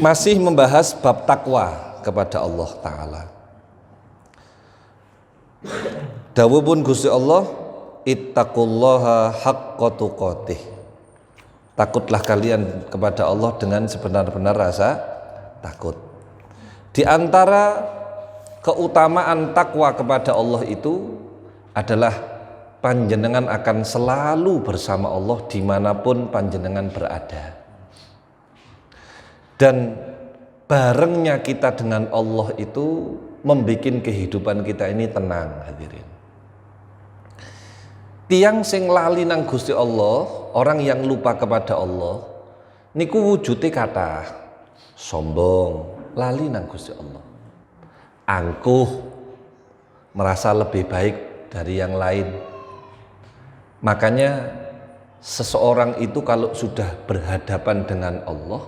Masih membahas bab takwa kepada Allah taala. Dawuhipun Gusti Allah, ittaqullaha haqqa tuqatih. Takutlah kalian kepada Allah dengan sebenar-benar rasa takut. Di antara keutamaan takwa kepada Allah itu adalah panjenengan akan selalu bersama Allah dimanapun panjenengan berada. Dan barengnya kita dengan Allah itu membuat kehidupan kita ini tenang, hadirin. Tiang sing lali nang Gusti Allah, orang yang lupa kepada Allah, niku wujude kathah. Sombong, lali nang Gusti Allah. Angkuh, merasa lebih baik dari yang lain. Makanya seseorang itu kalau sudah berhadapan dengan Allah,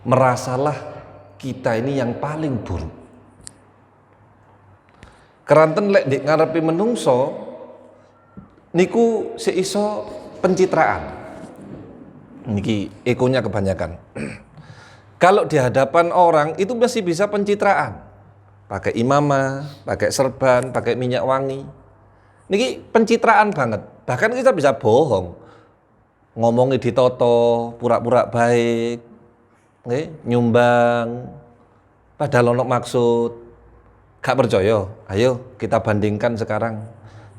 merasalah kita ini yang paling buruk. Keranten lek dik ngarepe menungso niku seiso pencitraan. Niki ekonya kebanyakan. Kalau di hadapan orang itu masih bisa pencitraan. Pakai imamah, pakai serban, pakai minyak wangi. Niki pencitraan banget. Bahkan kita bisa bohong. Ngomongi ditoto, pura-pura baik, nyumbang, padahal ono maksud. Gak percaya? Ayo kita bandingkan sekarang.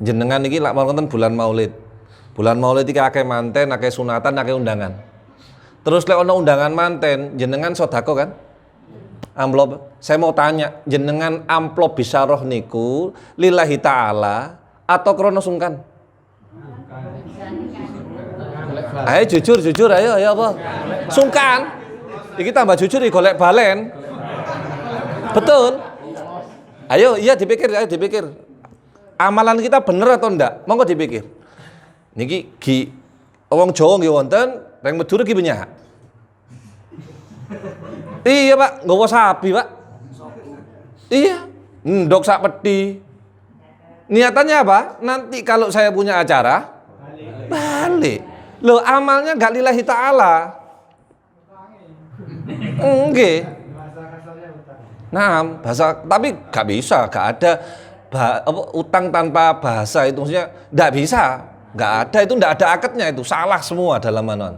Jenengan iki lak wonten bulan Maulid. Bulan Maulid iki akeh manten, akeh sunatan, akeh undangan. Terus lek ono undangan manten, jenengan sedekah kan? Amplop. Saya mau tanya, jenengan amplop bisaroh niku lillahi taala atau krono sungkan? Ayo jujur ayo apa? Sungkan. Iki tambah jujur iki golek balen. Betul. Ayo dipikir. Amalan kita bener atau enggak? Monggo dipikir. Niki wong Jawa nggih wonten, reng Madura ki banyak. Iya, Pak, nggawa sapi, Pak. Iya, ndok sak peti. Niatannya apa? Nanti kalau saya punya acara balik. Loh, amalnya enggak lillahi taala. Nggih. Nah, bahasa tapi enggak bisa, enggak ada utang tanpa bahasa itu maksudnya enggak bisa, enggak ada, itu enggak ada akadnya, itu salah semua dalam manuan.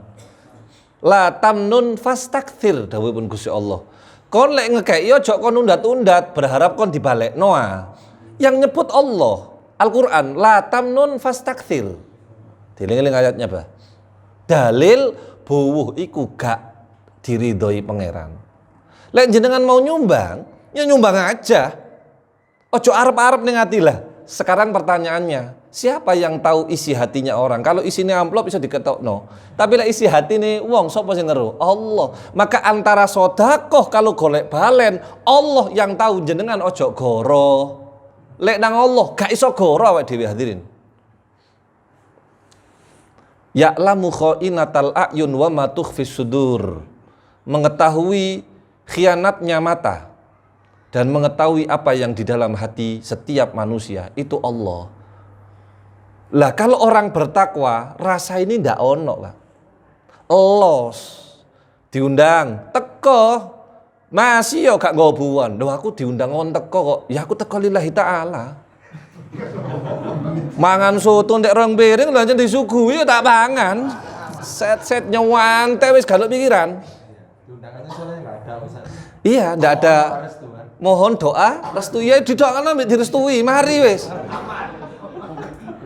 La tamnun fastakthir dawuhipun Gusti Allah. Kon lek ngekeki aja kon undat-undat berharap kon dibalekno. Yang nyebut Allah, Al-Qur'an, la tamnun fastakthir. Dieling-eling ayatnya, Bah. Dalil buwuh iku gak diridhoi pangeran. Lek jenengan mau nyumbang, ya nyumbang aja. Ojo arep-arep ning ati lah. Sekarang pertanyaannya, siapa yang tahu isi hatinya orang? Kalau isinya amplop bisa diketokno. Tapi lek isi hati nih wong sapa sing ngeru? Allah. Maka antara sedekah kalau golek balen, Allah yang tahu, jenengan ojo goro. Lek nang Allah gak iso goro awake dhewe, hadirin. Ya'lamu kha'inatal a'yun wa ma tukhfis sudur. Mengetahui khianatnya mata dan mengetahui apa yang di dalam hati setiap manusia itu Allah. Lah kalau orang bertakwa rasa ini ndak ono, Pak. Los diundang teko masih yo gak ngobuan. Loh aku diundang on teko kok. Ya aku teko lillahi taala. Mangan soto ndek rong piring lho anjen disuguhi tak pangan. Set-set nyewante wis galuk pikiran. Undangannya soalnya nggak ada, Ustaz. Iya, ndak ada. Restu kan? Mohon doa, restu ya didoakan ambek direstui, mari wis.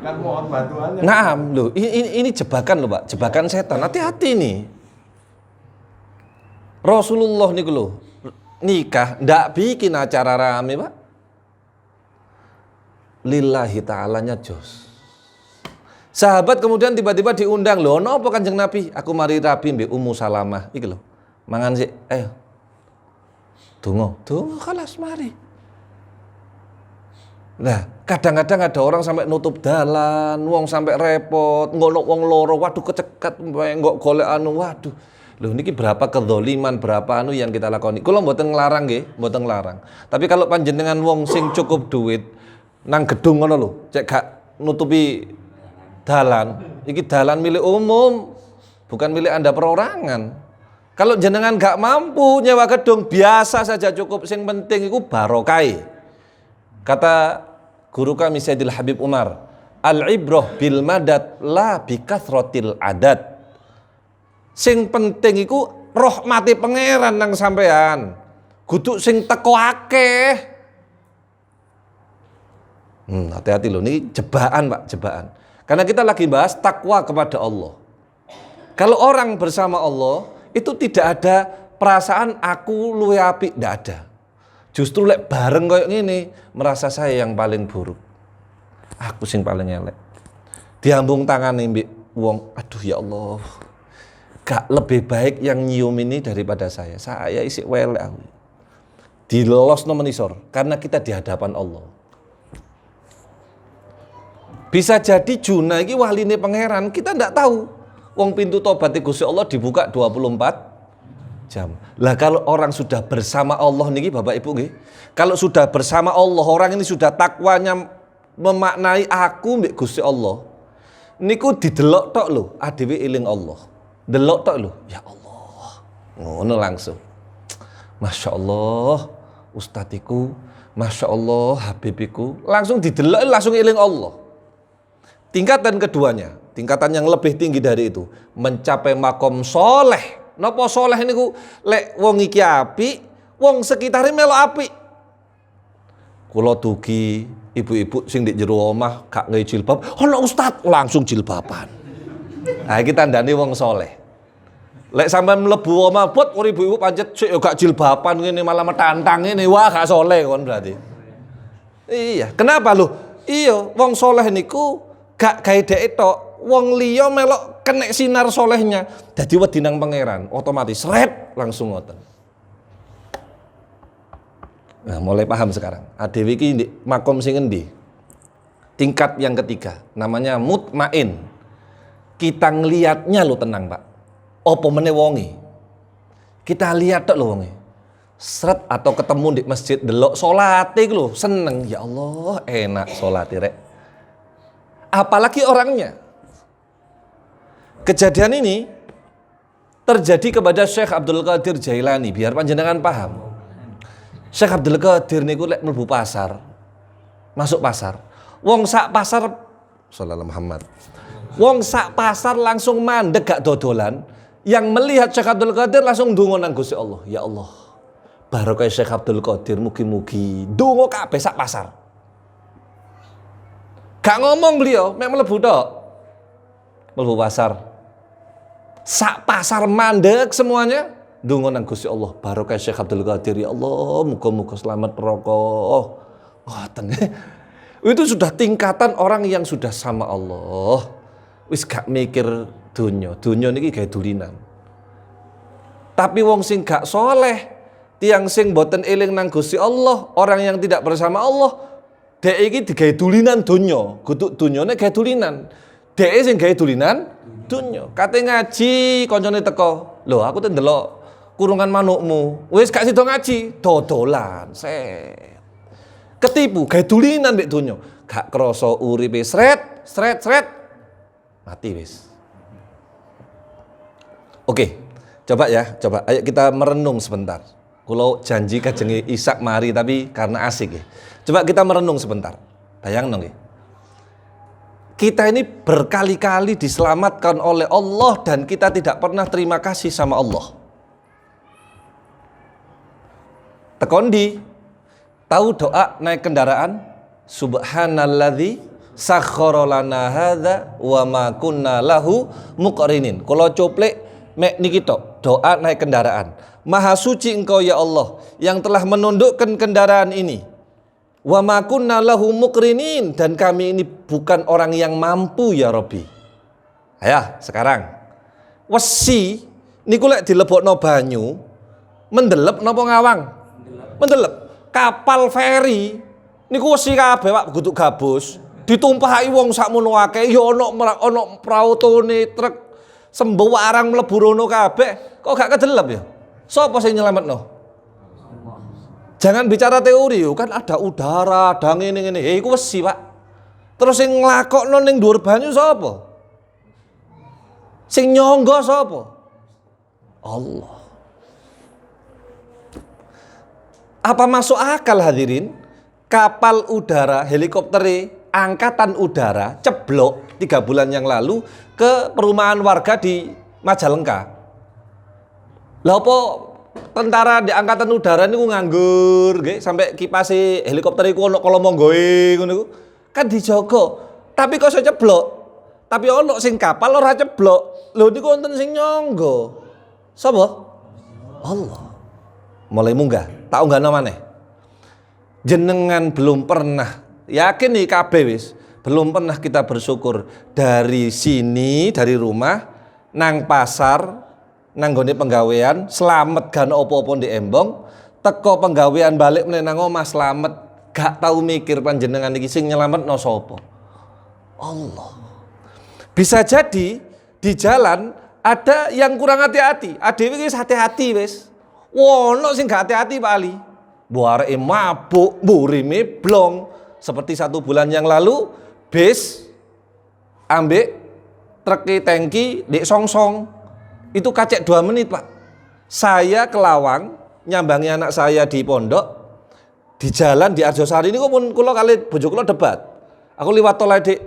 Kan mohon bantuannya. Naam, loh, ini jebakan loh Pak, jebakan setan. Hati-hati nih. Rasulullah nih loh, nikah, ndak bikin acara rame Pak. Lillahi ta'alanya jos. Sahabat kemudian tiba-tiba diundang, loh, napa Kanjeng Nabi? Aku mari rabi mbek Ummu Salamah, iki lho. Mangan sik, ayo. Donga, kalas mari. Nah, kadang-kadang ada orang sampai nutup dalan, wong sampai repot, ngono wong loro, waduh kecekat, nggak golek anu, waduh. Loh niki berapa kedzaliman, berapa anu yang kita lakoni. Kula mboten nglarang nggih, mboten nglarang. Tapi kalau panjenengan wong sing cukup duit nang gedung ngono lho, cek gak nutupi dalan, iki dalan milik umum, bukan milik Anda perorangan. Kalau jenengan gak mampu nyewa gedung, biasa saja cukup, sing penting iku barokai. Kata guru kami Sayyidil Habib Umar, al-ibrah bil madad la bi kathratil adat. Sing penting iku rahmati pangeran nang sampean. Kudu sing teko akeh. Hati-hati loh, ini jebakan Pak, jebakan. Karena kita lagi bahas takwa kepada Allah. Kalau orang bersama Allah, itu tidak ada perasaan aku luwe apik, tidak ada. Justru lek bareng kayak gini, merasa saya yang paling buruk. Aku sing paling elek. Diambung tangan nih wong, aduh ya Allah. Gak lebih baik yang nyium ini daripada saya. Saya isi welek aku. Dilolos no menisor, karena kita di hadapan Allah. Bisa jadi Juna iki waline pangeran, kita ndak tahu. Wong pintu tobat Gusti Allah dibuka 24 jam. Lah kalau orang sudah bersama Allah niki Bapak Ibu nggih. Kalau sudah bersama Allah, orang ini sudah takwanya memaknai aku mbek Gusti Allah. Niku didelok tok lho, adewe eling Allah. Delok tok lho, ya Allah. Ngono langsung. Masya Allah, ustadziku, Masya Allah, habibiku. Langsung didelok, langsung eling Allah. Tingkatan keduanya, tingkatan yang lebih tinggi dari itu, mencapai makom soleh. Napa soleh niku lek wong iki apik, wong sekitare melo apik. Kula dugi ibu-ibu sing di jero omah gak nggawe jilbab, ono ustad langsung jilbaban. Nah iki tandane wong soleh. Lek sampean mlebu omah bot ibu-ibu pancet sik gak jilbaban ngene malah metantang ngene, wah gak soleh kon berarti. Iya, kenapa lho? Iya, wong soleh niku gak gawe dhek tok, wong liya melok kenek sinar solehnya, dadi wedi nang pangeran, otomatis sret langsung ngoten. Nah, mulai paham sekarang. Adewe iki makom sing endi? Tingkat yang ketiga, namanya mutmain. Kita ngelihatnya lo tenang, Pak. Apa meneh wonge? Kita lihat tok lho wonge. Sret atau ketemu di masjid delok salate iku lho, seneng. Ya Allah, enak salate rek. Apalagi orangnya. Kejadian ini terjadi kepada Syekh Abdul Qadir Jailani, biar panjenengan paham. Syekh Abdul Qadir niku lek mlebu pasar, masuk pasar. Wong sak pasar sallallahu Muhammad. Wong sak pasar langsung mandek gak dodolan. Yang melihat Syekh Abdul Qadir langsung ndonga nang Gusti Allah. Ya Allah, barokah Syekh Abdul Qadir mugi-mugi ndonga kabeh sak pasar. Gak ngomong beliau, mek mlebu tok. Mlebu pasar. Sak pasar mandek semuanya, ndonga nang Gusti Allah. Barokah Syekh Abdul Qadir, ya Allah, muga-muga selamat rokok. Ngoten. Itu sudah tingkatan orang yang sudah sama Allah. Wis gak mikir dunya. Dunya niki gawe dulinan. Tapi wong sing gak soleh, tiang sing boten eling nang Gusti Allah, orang yang tidak bersama Allah, dek iki digawe dulinan donya, kudu dunyane gawe dulinan. Dek sing gawe dulinan donya. Kate ngaji, kancane teko. Lho, aku teh ndelok kurungan manukmu. Wis gak sida ngaji, dodolan. Set. Ketipu, gawe dulinan mbek donya. Gak krasa uripe sret. Mati wis. Oke. Coba ya, coba. Ayo kita merenung sebentar. Kulo janji kajenge Isak mari tapi karena asik ya. Coba kita merenung sebentar. Bayang nggih. Kita ini berkali-kali diselamatkan oleh Allah dan kita tidak pernah terima kasih sama Allah. Tekondi, tahu doa naik kendaraan? Subhanalladzi sakhkhara lana hadza wa ma kunna lahu muqrinin. Kula coplek mek niki tok, doa naik kendaraan. Maha suci Engkau ya Allah yang telah menundukkan kendaraan ini. Wa ma kunna lahu muqrinin, dan kami ini bukan orang yang mampu ya Rabbi. Ayah, sekarang wesi niku lek dilebokno banyu mendelep napa ngawang? Mendelep. Kapal feri niku wesi kabeh Pak, kudu gabus. Ditumpahaki wong sakmono akeh ya ana prautone truk sembarang mlebu rono kabeh kok gak kedelep ya. Sapa sing nyelametno? Jangan bicara teori, kan ada udara, ada ngene-ngene. Iku wesi, Pak. Terus sing nglakokno ning dhuwur banyu sapa? Sing nyangga sapa? Allah. Apa masuk akal hadirin? Kapal udara, helikopter angkatan udara ceblok 3 bulan yang lalu ke perumahan warga di Majalengka. Lah apa tentara di angkatan udara niku nganggur nggih sampai kipase helikopter iku ono kolomonggoe ngono niku kan dijaga. Tapi kok iso ceblok. Tapi ono sing kapal ora ceblok. Lho niku wonten sing nyangga. Sapa? Allah. Mulai munggah, tak unggahno maneh. Jenengan belum pernah, yakin nih kabeh wis, belum pernah kita bersyukur dari sini, dari rumah nang pasar nang gone penggawean slamet gak opo-opo ndek embong, teko penggawean balik meneh nang omah slamet, gak tahu mikir panjenengan iki sing nyelametno sapa? Allah. Bisa jadi di jalan ada yang kurang hati-hati. Adewe wis hati-hati wis. Wono sing gak hati-hati Pak Ali. Mbok areke mabuk, mburime blong. Seperti 1 bulan yang lalu bis ambek truk tangki ndek songsong. Itu kacek 2 menit Pak. Saya ke Lawang nyambangi anak saya di pondok, di jalan di Arjosari ini pun kula kali bojo kula debat. Aku liwat tol ae Dik.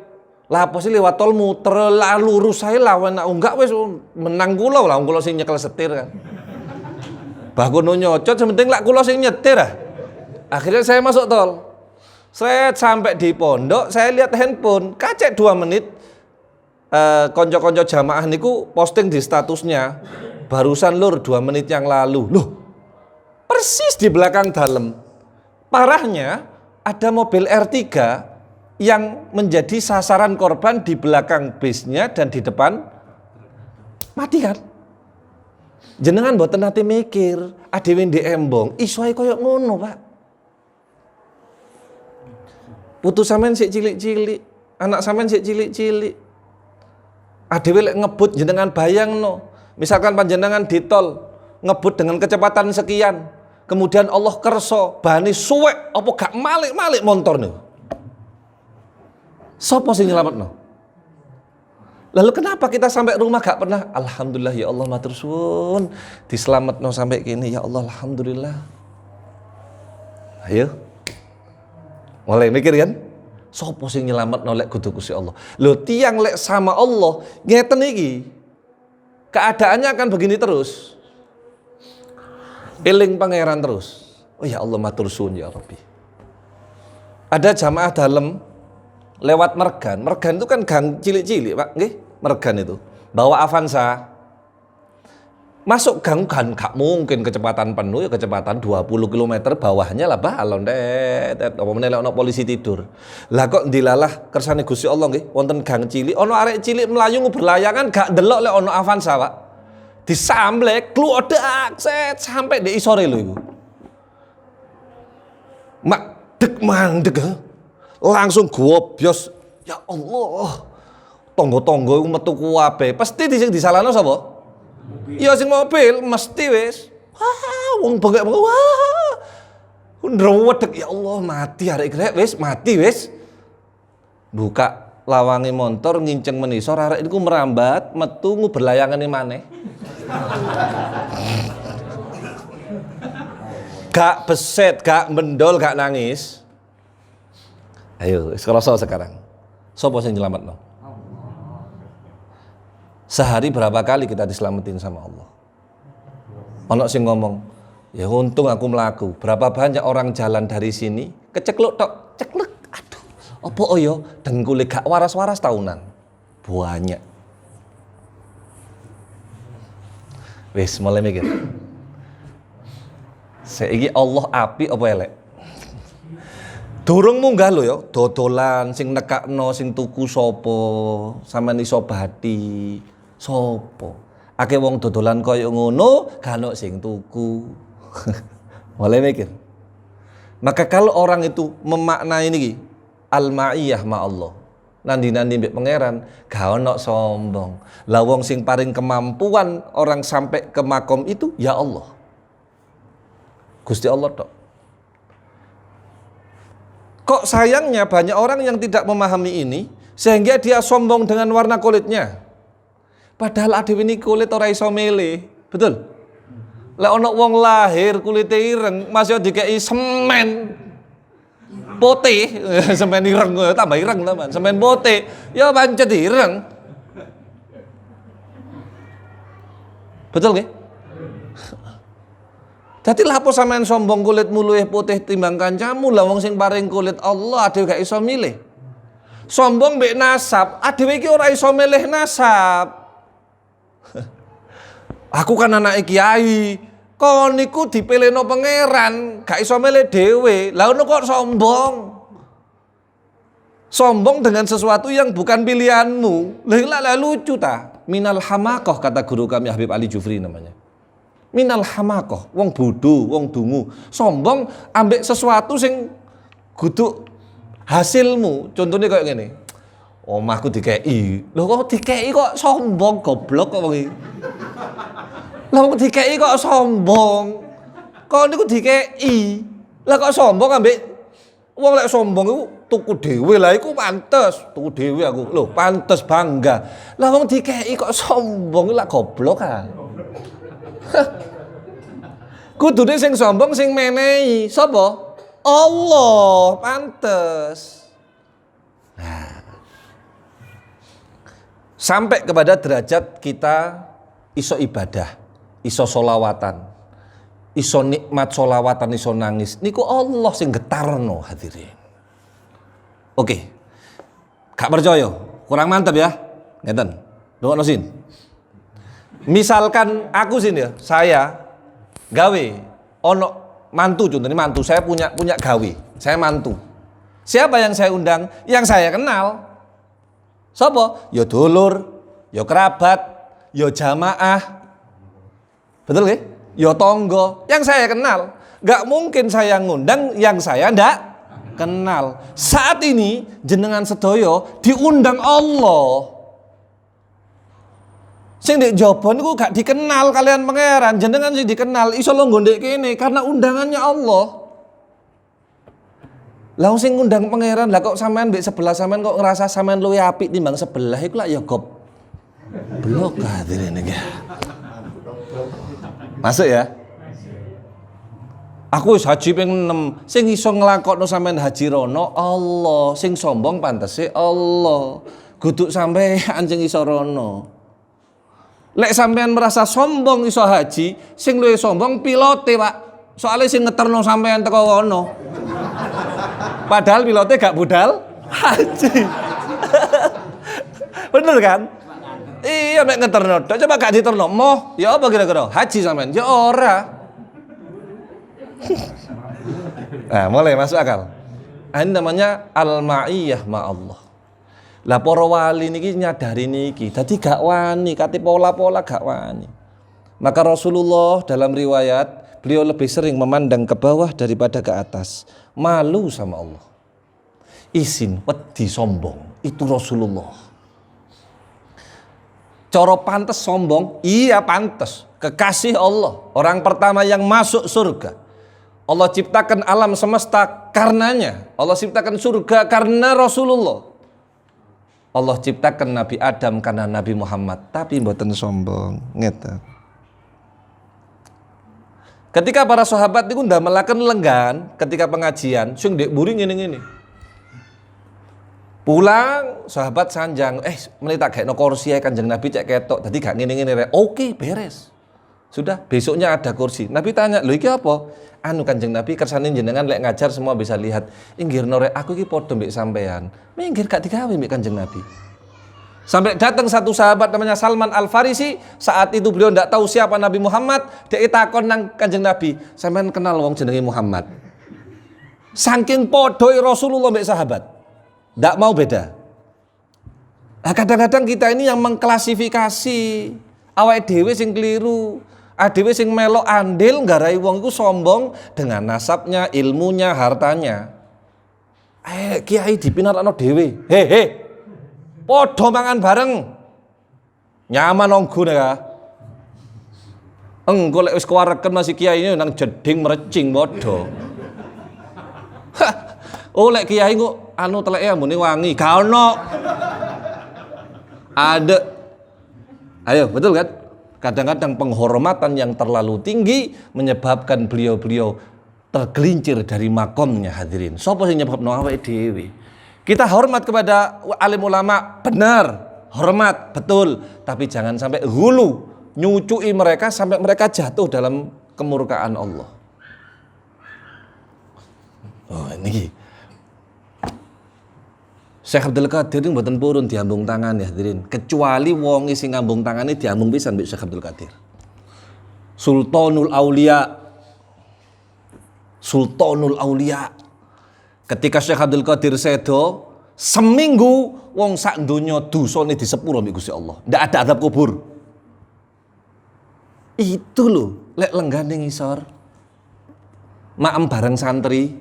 Lah apa sih liwat tol muter lah lurus saya lawan enggak wis menang kula lah kula sing nyekel setir kan. Bah kono nyocot sementing lak kula sing nyetir ah. Akhirnya saya masuk tol. Saya sampai di pondok, saya lihat handphone, kacek 2 menit. Konco-konco jamaah niku posting di statusnya barusan lur 2 menit yang lalu. Loh, persis di belakang dalem. Parahnya ada mobil R3 yang menjadi sasaran korban di belakang bisnya dan di depan mati kan. Jenengan mboten nate mikir adewe ndek embong iso ae koyo ngono Pak. Putu sampean sik cilik-cilik, anak sampean sik cilik-cilik. Adewe lek ngebut jenengan bayangno, misalkan panjenengan di tol ngebut dengan kecepatan sekian, kemudian Allah kerso bani suwek apa gak malik-malik motor niku. Sopo sing nyelametno? Lalu kenapa kita sampai rumah gak pernah alhamdulillah ya Allah matur suwun dislametno sampai kini ya Allah alhamdulillah. Ayo. Mulai mikir kan? Sopo sing nyelametno lek kudu Gusti Allah. Lho tiang lek sama Allah ngeten iki. Keadaannya akan begini terus. Eling pangeran terus. Oh ya Allah matur suwun ya Rabbi. Ada jamaah dalam lewat Mergan. Mergan itu kan gang cilik-cilik, Pak, nggih. Mergan itu. Bawa Avanza. Masuk gang kan gak mungkin kecepatan penuh ya kecepatan 20 km bawahnya lah balon apa meneh ono polisi tidur. Lah kok dilalah kersane Gusti Allah nggih wonten gang cilik ono arek cilik melayu berlayangan gak delok lek ono Avanza, Pak. Disamblek kluodak set sampai di isore lho iku. Mak dek mandeg langsung gobyos. Ya Allah. Tonggo-tonggo iku metu kuwabe. Pasti disalahno sapa? Iya sing mobil mesti wis. Wah, wong bengek wah. Ndrewedeg ya Allah mati arek grek wis mati wis. Buka lawange motor nginceng menisor arek niku merambat metu berlayangane maneh. Gak beset, gak mendol, gak nangis. Ayo, wis krasa sekarang. Sopo sing nyelametno? Sehari berapa kali kita diselamatin sama Allah? Ono sing ngomong, ya untung aku melaku. Berapa banyak orang jalan dari sini, kecekluk tok, ceklek, aduh, Apa yo dengkule gak waras-waras tahunan. Banyak. Wis mulai mikir. Saiki Allah api apa elek? Durung munggah lho ya, dodolan sing nekakno sing tuku sapa, sampean iso bati sapa. Akeh wong dodolan kaya ngono, gak ono sing tuku. Mulai mikir. Maka kalau orang itu memaknai ini al-ma'iyah ma Allah. Nandi-nandi mbek pangeran, gak ono sombong. Lah wong sing paling kemampuan orang sampai ke makom itu ya Allah. Gusti Allah tok. Kok sayangnya banyak orang yang tidak memahami ini sehingga dia sombong dengan warna kulitnya. Padahal adewe ini kulit ora iso milih, betul? Lah ono wong lahir kulite ireng, masih dikei semen putih, semen ireng tambah ireng teman, semen putih, ya pancet ireng. Betul nggih? Dadi lha apa sampean sombong kulitmu luwih putih timbang kancamu, lah wong sing paring kulit Allah adewe gak iso milih. Sombong mbek nasab, adewe iki ora iso milih nasab. Aku kan anak kiai, kon niku dipilihno pangeran, gak iso milih dhewe. Lah ngono kok sombong. Sombong dengan sesuatu yang bukan pilihanmu. Lah lucu ta? Minal hamaqah kata guru kami Habib Ali Jufri namanya. Minal hamaqah, wong bodoh, wong dungu. Sombong ambek sesuatu sing kudu hasilmu. Contohnya kayak gini. Omahku dikei. Loh kok dikei kok sombong, goblok kok wong iki. Lah kok dikei kok sombong. Kok niku dikei. Lah kok sombong ambek wong lek sombong iku tuku dhewe lah iku pantes. Tuku dhewe aku. Loh, pantes bangga. Lah wong dikei kok sombong lah goblok kan. Kudune sing sombong sing menehi. Sapa? Allah, pantes. Nah. Sampai kepada derajat kita iso ibadah, iso solawatan, iso nikmat solawatan, iso nangis. Niku Allah sing getarno hadirin. Oke, gak percaya, kurang mantap ya, ngeten. Nunggu sin. Misalkan aku sini ya, saya gawe ono mantu, contohnya mantu, saya punya gawe, saya mantu. Siapa yang saya undang? Yang saya kenal. Sapa? Ya dulur, ya kerabat, ya jamaah. Betul nggih? Ya tonggo, yang saya kenal. Gak mungkin saya ngundang yang saya ndak kenal. Saat ini jenengan sedoyo diundang Allah. Sing ndek jaba niku gak dikenal kalian pangeran, jenengan sing dikenal iso lo ngondek kene karena undangannya Allah. Lah sing ngundang pangeran, lah kok sampean mbek sebelah sampean kok ngerasa sampean luwih apik timbang sebelah iku lak ya goblok hadirin iki. Masuk ya? Aku wis haji ping 6, sing iso nglakokno sampean haji rono Allah, sing sombong pantese Allah. Guduk sampean sing iso rono. Lek sampean merasa sombong iso haji, sing luwih sombong pilote, Pak. Soale sing ngeterno sampean teko kono. Padahal pilotnya gak budal haji. Bener kan? Iya mek ngeterno. Coba gak diterno. Moh, ya apa kira-kira? Haji sampean? Ya ora. Nah, mulai masuk akal. Ini namanya al-ma'iyah ma Allah. Lah para wali niki nyadari niki, dadi gak wani, kate pola-pola gak wani. Maka Rasulullah dalam riwayat beliau lebih sering memandang ke bawah daripada ke atas. Malu sama Allah. Isin, wedi, sombong. Itu Rasulullah. Coro pantes sombong? Iya pantes. Kekasih Allah. Orang pertama yang masuk surga. Allah ciptakan alam semesta karenanya. Allah ciptakan surga karena Rasulullah. Allah ciptakan Nabi Adam karena Nabi Muhammad. Tapi mboten sombong. Ngeten. Ketika para sahabat itu ndamelaken lenggan ketika pengajian, sing ndek mburi ngene-ngene. Pulang sahabat sanjang, meneh tak gaekno kursi ae Kanjeng Nabi cek ketok, dadi gak ngene-ngene rek. Oke, beres. Sudah, besoknya ada kursi. Nabi tanya, lho iki apa? Anu Kanjeng Nabi kersane jenengan lek ngajar semua bisa lihat. Inggir norek aku iki padha mbek sampean. Minggir gak digawe mbek Kanjeng Nabi. Sampai datang satu sahabat namanya Salman Al-Farisi. Saat itu beliau tidak tahu siapa Nabi Muhammad. Dia takon nang Kanjeng Nabi, sampean kenal wong jenenge Muhammad? Saking podoi Rasulullah mbek sahabat, tidak mau beda. Nah, kadang-kadang kita ini yang mengklasifikasi awake dhewe sing keliru. Dhewe sing melok andil nggarai wong iku sombong dengan nasabnya, ilmunya, hartanya. Kiai dipinarakno dhewe. He. Podo mangan bareng. Nyaman nonggo ya. Engko lek wis kewareken masih kiai ini nang jeding merecing podo. Oh lek kiai kok anu teleke ambune wangi. Gak ono. Ada. Ayo, betul kan? Kadang-kadang penghormatan yang terlalu tinggi menyebabkan beliau-beliau tergelincir dari makomnya, hadirin. Sopo sing nyebabno awake dhewe? Kita hormat kepada alim ulama, benar, hormat, betul. Tapi jangan sampai hulu, nyucui mereka sampai mereka jatuh dalam kemurkaan Allah. Oh ini Syekh Abdul Qadir itu mboten purun diambung tangan ya hadirin. Kecuali wong sing ngambung tangane diambung pisan mbek Syekh Abdul Qadir. Sultanul Aulia. Sultanul Aulia. Ketika Syekh Abdul Qadir sedo, seminggu wong sak donya dosane disepuro mbek Gusti Allah. Ndak ada azab kubur. Itu loh, lek lenggane ngisor. Maem bareng santri.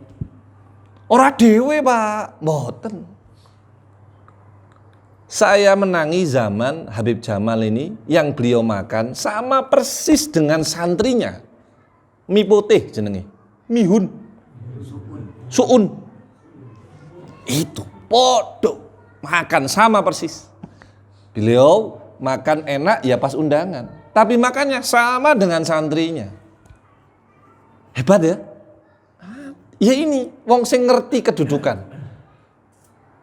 Ora dhewe, Pak. Mboten. Saya menangi zaman Habib Jamal ini yang beliau makan sama persis dengan santrinya. Mie putih jenenge. Mihun. Suun. Itu podo makan sama persis. Beliau makan enak ya pas undangan, tapi makannya sama dengan santrinya. Hebat ya? Ya ini wong sing ngerti kedudukan.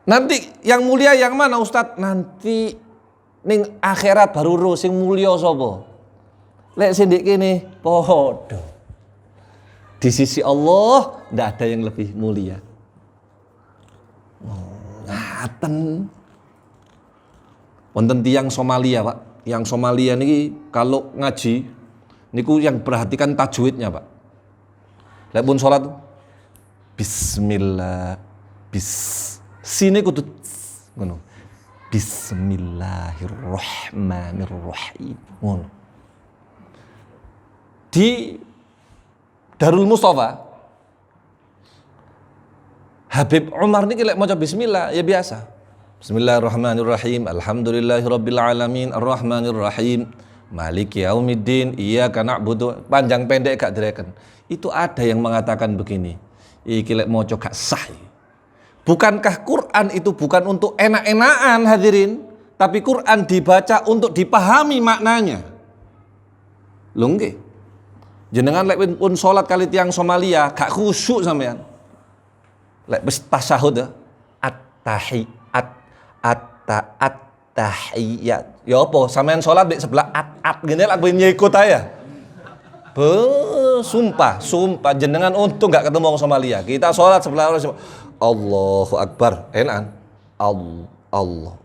Nanti yang mulia yang mana Ustadz? Nanti ning akhirat baru ro sing mulia sapa? Lek sindik kene podo. Di sisi Allah ndak ada yang lebih mulia. Ngaten. Wonten tiyang Somalia, Pak. Yang Somalia niki kalau ngaji niku yang perhatikan tajwidnya, Pak. Lek pun salat bismillah sini kudu ngono. Bismillahirrahmanirrahim. Ngono. Di Darul Mustafa Habib Umar niki lek maca bismillah ya biasa. Bismillahirrahmanirrahim. Alhamdulillahirabbil alamin arrahmanirrahim. Maliki yaumiddin. Iyyaka na'budu. Panjang pendek gak direken. Itu ada yang mengatakan begini. Iki lek maca gak sah. Bukankah Quran itu bukan untuk enak-enakan hadirin, tapi Quran dibaca untuk dipahami maknanya. Lho nggih. Jenengan lek pun salat kali tiyang Somalia gak khusyuk sampean. Lek wis tasyahud ya, at-tahiyat. Ya apa sampean salat mek sebelah at ngene lak ben nyikut aja. Sumpah jenengan untung gak ketemu orang Somalia. Kita sholat sebelah orang Allahu Akbar, enakan. Allah.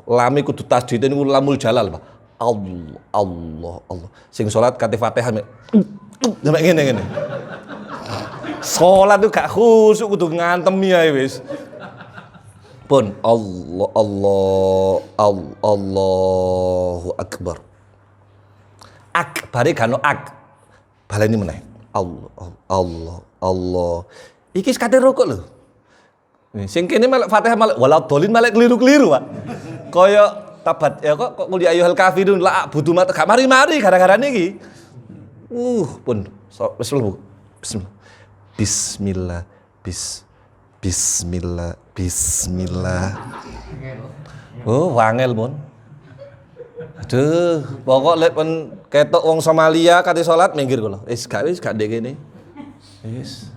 Lami kudu tasdid niku lamul jalal, Pak. Allah. Sing sholat kate Fatihah sampe ngene. Sholat tuh gak khusyuk kudu ngantemi ae wis. Pun Allahu Akbar. Akbare gano baleni meneh. Allah. Iki sekate rokok lho. Sing kene melek Fatihah melek waladhdallin melek keliru-keliru, Pak. Kaya tabat ya kok kuliah ayyuhal kafirun la budu mat gak mari-mari gara-gara niki. Pun Bismillah. Oh, wangel pun. Aduh, pokok lek pun ketok wong Somalia kate salat minggir kula. Wis gak ndek kene. Wis.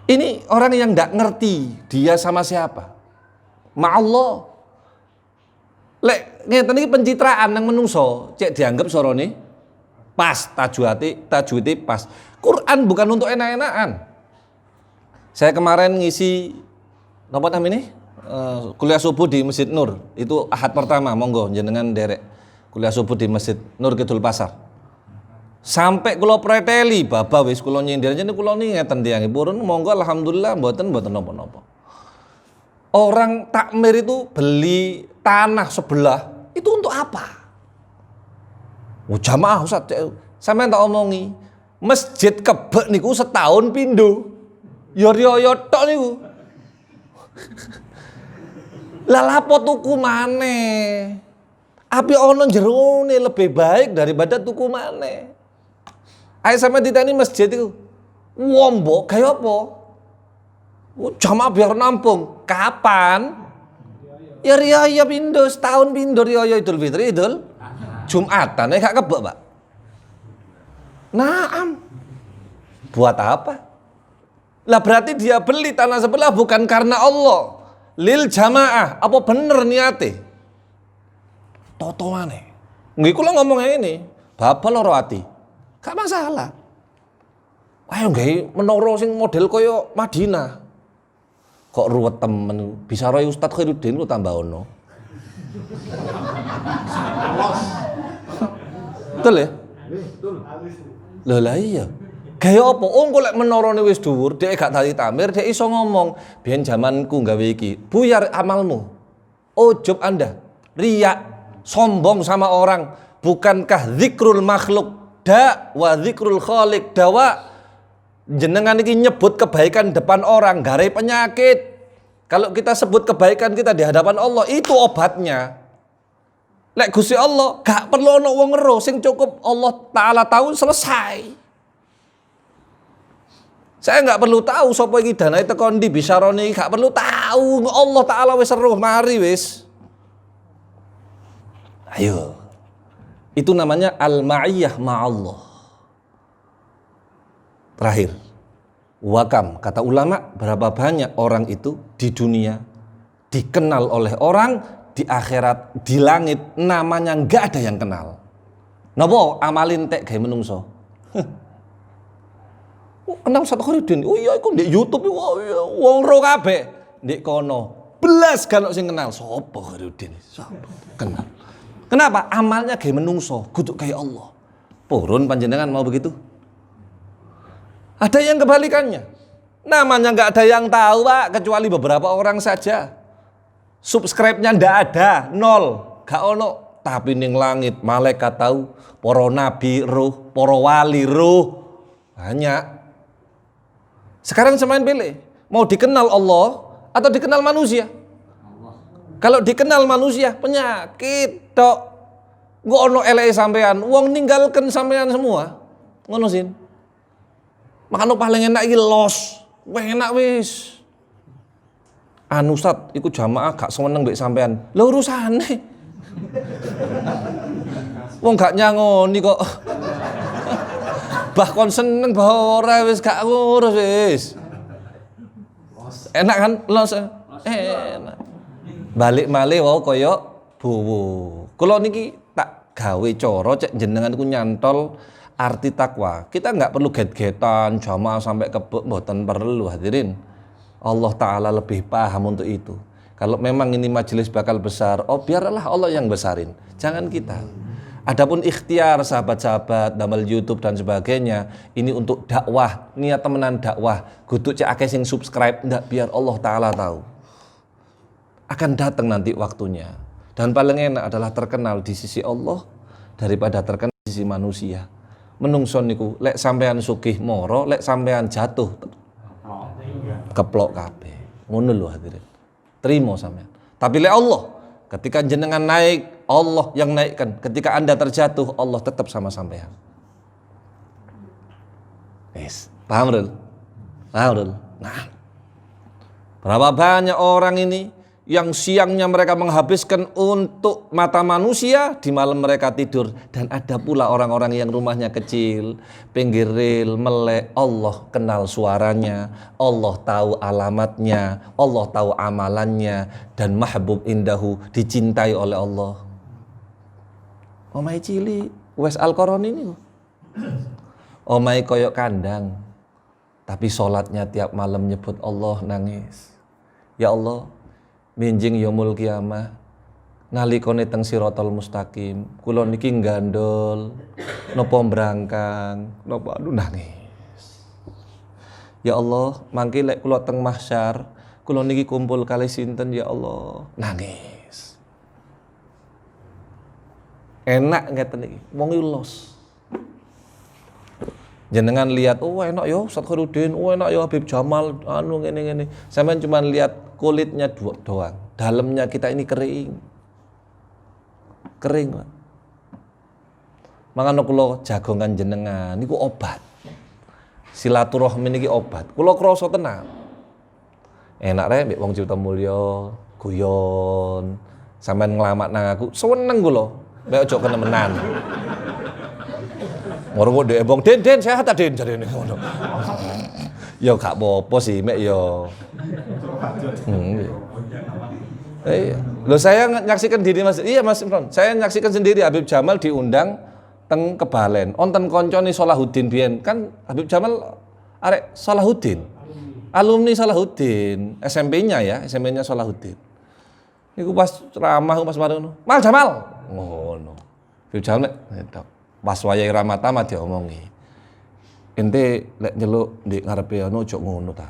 Ini orang yang tidak ngerti dia sama siapa. Ma'allah. Lek ngeten iki pencitraan nang menungso, cek dianggap sorone pas, tajwide pas. Quran bukan untuk enak-enakan. Saya kemarin ngisi napa namanya? Kuliah subuh di Masjid Nur. Itu Ahad pertama, monggo jenengan derek. Kuliah subuh di Masjid Nur Kidul Pasar. Sampai kula preteli baba wis kula nyindir jeneng kula niki ngeten tiyang purun monggo alhamdulillah mboten napa-napa. Orang takmir itu beli tanah sebelah itu untuk apa? Jamaah Ustaz, sampean tak omongi. Masjid Kebek niku setahun pindho. Ya riyo tok niku. Lah lapo tuku maneh? Api ono jerone lebih baik daripada tuku maneh. Ayo sampe ditani masjid itu. Wombo kaya apa? Jamaah biar nampung. Kapan? Ya riyo pindho, setahun pindho riyo Idul Fitri, Idul Jumatan, gak kebek, Pak. Naam. Buat apa? Lah berarti dia beli tanah sebelah bukan karena Allah. Lil jamaah, apa bener niate? Totoane. Nggih kula ngomongnya ini, bapak loro ati. Gak masalah. Ayo nggih menara sing model kaya Madinah. Kok ruwet temen, bisa roy Ustadz Khairuddin ku tambah ono. Betul ya? Betul. Lah iya. Gaya apa? Engko lek menorone wis dhuwur, dhek gak tadi tamir, dhek iso ngomong, biyen zamanku gawe iki. Buyar amalmu. Ujub Anda, riya, sombong sama orang. Bukankah zikrul makhluk wa zikrul khaliq dawa? Jenengan iki nyebut kebaikan depan orang, garai penyakit. Kalau kita sebut kebaikan kita di hadapan Allah, itu obatnya. Lek Gusti Allah gak perlu ono wong ngeruh, sing cukup Allah Taala tahu selesai. Saya nggak perlu tahu sapa iki danae teko ndi bisarone, gak perlu tahu. Allah Taala wis seruh mari wis. Ayo. Itu namanya al-ma'iyah ma'allah. Terakhir. Wakam, kata ulama, berapa banyak orang itu di dunia dikenal oleh orang, di akhirat, di langit namanya nggak ada yang kenal. Napa amalin tek gawe menungso. Kenal Ustaz Khairuddin. Oh iya iku ndek YouTube wong ro kabeh. Ndek kono. Belas kan sing kenal sapa Khairuddin. Sapa kenal. Kenapa? Amalnya gawe menungso, kudu kaya Allah. Purun panjenengan mau begitu? Ada yang kebalikannya. Namanya nggak ada yang tahu, Pak, kecuali beberapa orang saja. Subscribe-nya ndak ada, 0, gak ono. Tapi ning langit malaikat tahu, para nabi roh, para wali roh. Banyak. Sekarang semain pilih, mau dikenal Allah atau dikenal manusia? Kalau dikenal manusia, penyakit tok. Nggak ono eleke sampean, wong ninggalkan sampean semua. Ngono sin. Makanya paling enak iki los. Wah enak wis. Anu Ustaz, iku jamaah gak seneng mbek sampean. Lha urusane. Wong gak nyangoni kok. Bahkan seneng bah ora wis gak ngurus wis. Enak kan los. Enak. Balik malih wae kaya bowo. Kula niki tak gawe cara cek jenengan iku nyantol arti takwa. Kita nggak perlu get-getan jamaah sampai kebek, mboten perlu hadirin. Allah Ta'ala lebih paham untuk itu. Kalau memang ini majelis bakal besar, oh biarlah Allah yang besarin, jangan kita. Adapun ikhtiar sahabat-sahabat dalam YouTube dan sebagainya, ini untuk dakwah, niat temenan dakwah, kudu cek akeh sing subscribe, ndak, biar Allah Ta'ala tahu. Akan datang nanti waktunya. Dan paling enak adalah terkenal di sisi Allah daripada terkenal di sisi manusia. Menungso niku lek sampean sugih moro, lek sampean jatuh keplok kabeh. Ngono lho hadirin. Terima sampean. Tapi lek Allah, ketika jenengan naik, Allah yang naikkan. Ketika Anda terjatuh, Allah tetap sama sampean. Yes. Paham Rul? Paham Rul? Nah. Berapa banyak orang ini yang siangnya mereka menghabiskan untuk mata manusia, di malam mereka tidur. Dan ada pula orang-orang yang rumahnya kecil, pinggir rel, melek. Allah kenal suaranya, Allah tahu alamatnya, Allah tahu amalannya, dan mahbub indahu, dicintai oleh Allah. Omahe cilik, wes Al-Qarani niku. Omahe koyok kandang. Tapi sholatnya tiap malam nyebut Allah nangis. Ya Allah, minjing yaumul kiamah nalikane teng siratal mustaqim, kula niki gandol napa brangkang, napa aduh nangis. Ya Allah, mangke lek kula teng mahsyar, kula niki kumpul kali sinten ya Allah, nangis. Enak ngeten iki, wong los. Jenengan lihat, oh enak yo Ustaz Khairuddin, oh enak yo Habib Jamal, anu ngene-ngene. Sampeyan cuma lihat kulitnya doang. Dalamnya kita ini kering. Kering, Pak. Mangane kula jagongan jenengan niku obat. Silaturahmi niki obat. Kula krasa tenan. Enak rek mbek wong Cipta Mulya, guyon. Sampeyan nglamat nang aku, seneng kula. Mbek ojo kenemenan. Ngorong ndek embong, Den sehat ta Den jarene ngono. Ya gak apa-apa sih mek ya. Loh saya nyaksikan diri Mas. Iya Mas Imron. Saya nyaksikan sendiri Habib Jamal diundang teng Kebalen. Onten koncone Salahuddin biyen. Kan Habib Jamal arek Salahuddin. Alumni Salahuddin, SMP-nya ya, SMP-nya Salahuddin. Niku pas ramah pas mari ngono. Mal Jamal. Ngono. Habib Jamal nek pas wayahe Ramadhan diomongi. Ente lek nyeluk ndek ngarepe ono ojo ngono ta.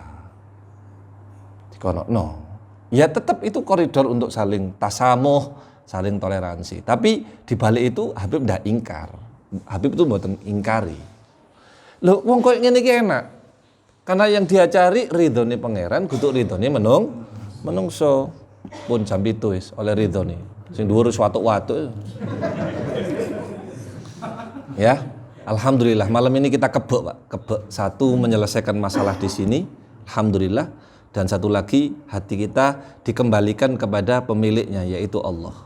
Dikonokno. Ya tetap itu koridor untuk saling tasamuh, saling toleransi. Tapi di balik itu Habib ndak ingkar. Habib itu mboten ingkari. Lho wong koyo ngene iki enak. Karena yang dia cari ridhone pangeran, kudu ridhone menungso. Pun jam 7 wis oleh ridhone. Sing dhuwur watuk-watuk. Ya, alhamdulillah malam ini kita kebek Pak, kebek satu menyelesaikan masalah di sini, alhamdulillah, dan satu lagi hati kita dikembalikan kepada pemiliknya yaitu Allah.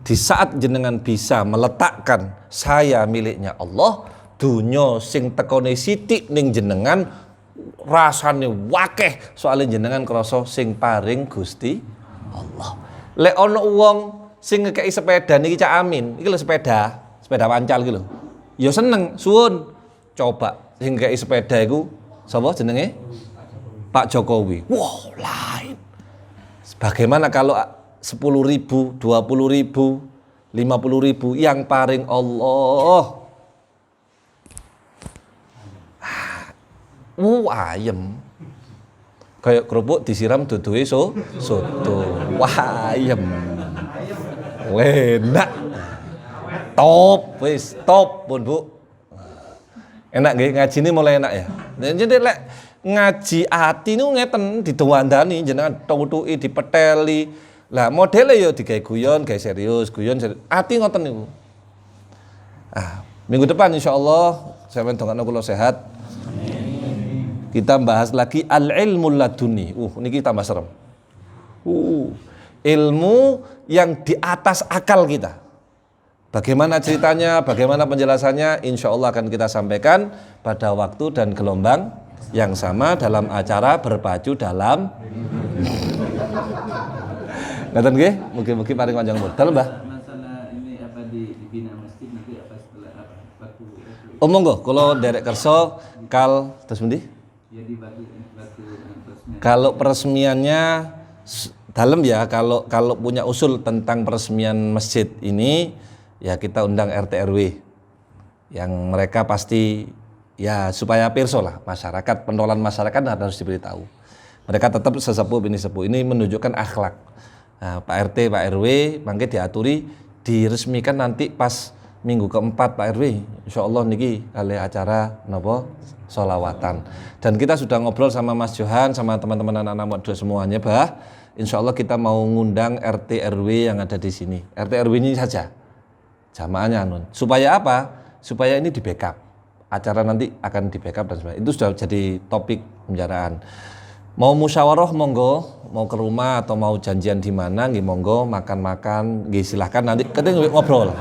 Di saat jenengan bisa meletakkan saya miliknya Allah, dunya sing tekone sithik ning jenengan rasane wakeh soalnya jenengan krasa sing paring Gusti Allah. Lek ana wong sing ngekeki sepeda niki Cak Amin, iki lho sepeda pancal iki lho. Ya seneng, suwun. Coba sing ngekeki sepeda iku sapa jenenge? Pak Jokowi. Wow, lain. Bagaimana kalau 10.000, 20.000, 50.000 yang paring Allah? Ayem. Kayak kerupuk disiram duduhe soto. Wah, ayem. Enak. Top, wis top pun Bu. Enak nggih ngajine mulai enak ya. Jadi lek ngaji ati niku ngeten didewandani jenengan tutuki dipeteli. Lah modele ya digawe guyon, gawe serius, ati ngoten niku. Minggu depan insyaallah sampeyan dongakno kula sehat. Kita bahas lagi al-ilmul laduni. Niki tambah serem. Ilmu yang di atas akal kita. Bagaimana ceritanya, bagaimana penjelasannya, insya Allah akan kita sampaikan pada waktu dan gelombang yang sama dalam acara berpacu dalam. Ngaten nggih, mugi-mugi paring panjang umur. Dalem, Mbah. Masalah ini apa dibina masjid nanti apa setelah apa waktu Monggo, kula nderek kersa kal terus pundi? ya di waktu peresmian. Kalau peresmiannya dalam ya, kalau punya usul tentang peresmian masjid ini ya kita undang RT RW yang mereka pasti ya supaya pirsa lah masyarakat, pentolan masyarakat harus diberitahu. Mereka tetap sesepuh ini sepuh, ini menunjukkan akhlak. Nah, Pak RT, Pak RW mangke diaturi diresmikan nanti pas minggu keempat Pak RW. Insyaallah niki kali acara napa sholawatan. Dan kita sudah ngobrol sama Mas Johan sama teman-teman anak-anak modul semuanya, Bah. Insyaallah kita mau ngundang RT RW yang ada di sini. RT RW ini saja. Jamaahnya nun. Supaya apa? Supaya ini di backup. Acara nanti akan di backup dan sebagainya. Itu sudah jadi topik pembicaraan. Mau musyawarah monggo, mau ke rumah atau mau janjian di mana nggih monggo, makan-makan nggih silahkan nanti kita ngobrol.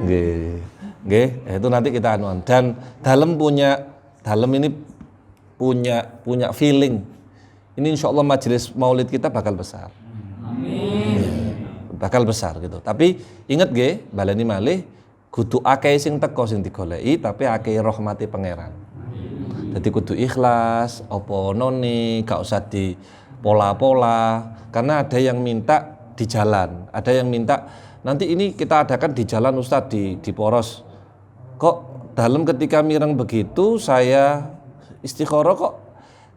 Nggih. Nggih, itu nanti kita anuan. Dan dalam ini punya feeling. Ini insyaallah majelis maulid kita bakal besar. Amin. bakal besar gitu. Tapi inget nggih, baleni malih kudu akeh sing teko sing digoleki, tapi akeh rahmati pangeran. Jadi kudu ikhlas, apa noni, gak usah di pola-pola, karena ada yang minta di jalan, ada yang minta nanti ini kita adakan di jalan Ustadz di Poros. Kok dalam ketika mireng begitu saya istikharah kok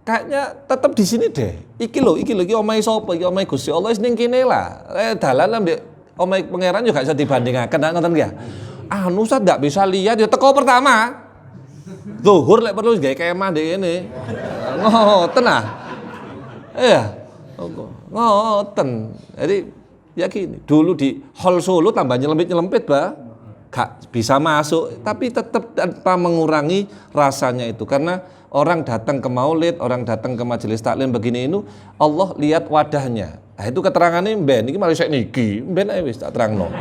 kayaknya tetap di sini deh. Iki omahe sapa? Iki omahe Gusti Allah wis ning kene lah. Dalan ambek omahe pangeran juga bisa dibandingaken, ngoten nggih. Anu Ustaz ndak bisa lihat ya teko pertama. Zuhur lek perlu gawe kemah ndek kene. Ngoten ah. Iya. Ngoten. Jadi ya gini, dulu di Hall Solo tambah nyelempit-nyelempit, Pak. Gak bisa masuk, tapi tetap tanpa mengurangi rasanya itu. Karena orang datang ke maulid, orang datang ke majelis taklim begini ini, Allah lihat wadahnya. Nah, itu keterangannya mben, ini malah saya niki, mben ae wis tak terangno.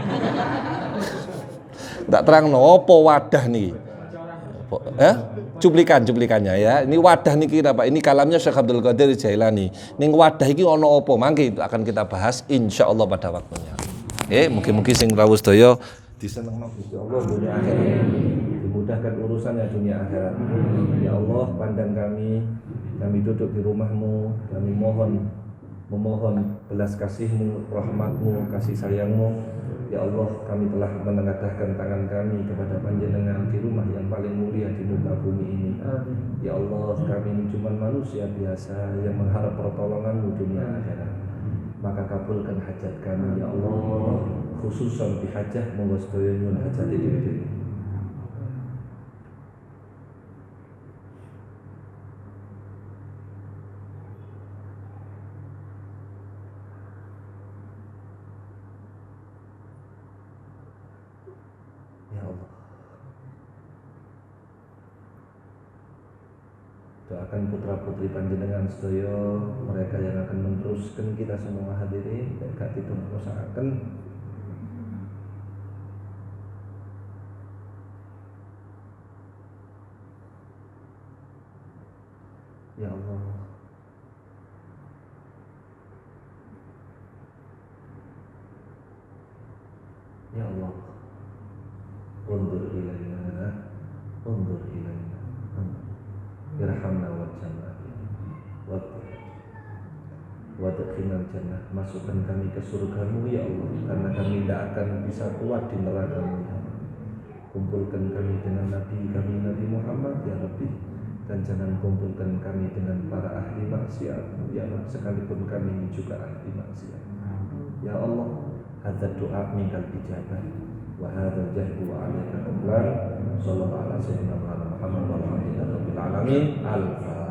Tak terangno apa wadah niki. Cuplikannya ya. Ini wadah niki apa? Ini kalamnya Syekh Abdul Qadir Jailani. Ning wadah iki ana apa? Mangke itu akan kita bahas insyaallah pada waktunya. Mungkin sing rawuh sedaya disenengno Gusti Allah dunia akhirat, dimudahkan urusannya dunia akhirat. Ya Allah, pandang kami duduk di rumah-Mu, kami memohon belas kasih-Mu, rahmat-Mu, kasih sayang-Mu. Ya Allah, kami telah menengadahkan tangan kami kepada Panjenengan di rumah yang paling mulia di muka bumi ini. Ya Allah, kami ini cuma manusia biasa yang mengharap pertolongan-Mu dunia akhirat. Maka kabulkan hajat kami ya Allah, khususan di hajat monggo sedaya nyuwun hajat dhewe. Ya Allah, doakan putra-putri Panjenengan sedaya, mereka yang akan meneruskan kita semua hadirin dan gak diturusaken. Ya Allah, ya Allah, undur ilaina, irhamna wa jannah wadkhilna jannah, masukkan kami ke surga-Mu ya Allah, karena kami tidak akan bisa kuat di neraka-Mu. Kumpulkan kami dengan Nabi kami Nabi Muhammad ya Rabbi, dan jangan kumpulkan kami dengan para ahli maksiat ya Allah, sekalipun kami ini juga ahli maksiat. Ya Allah, hadza doa minal ijabah wa hadzal jahdu wa alaika qadlan sallallahu alaihi wa sallam Muhammad wa alihi wa sahbihi alamin. Al-Fatihah.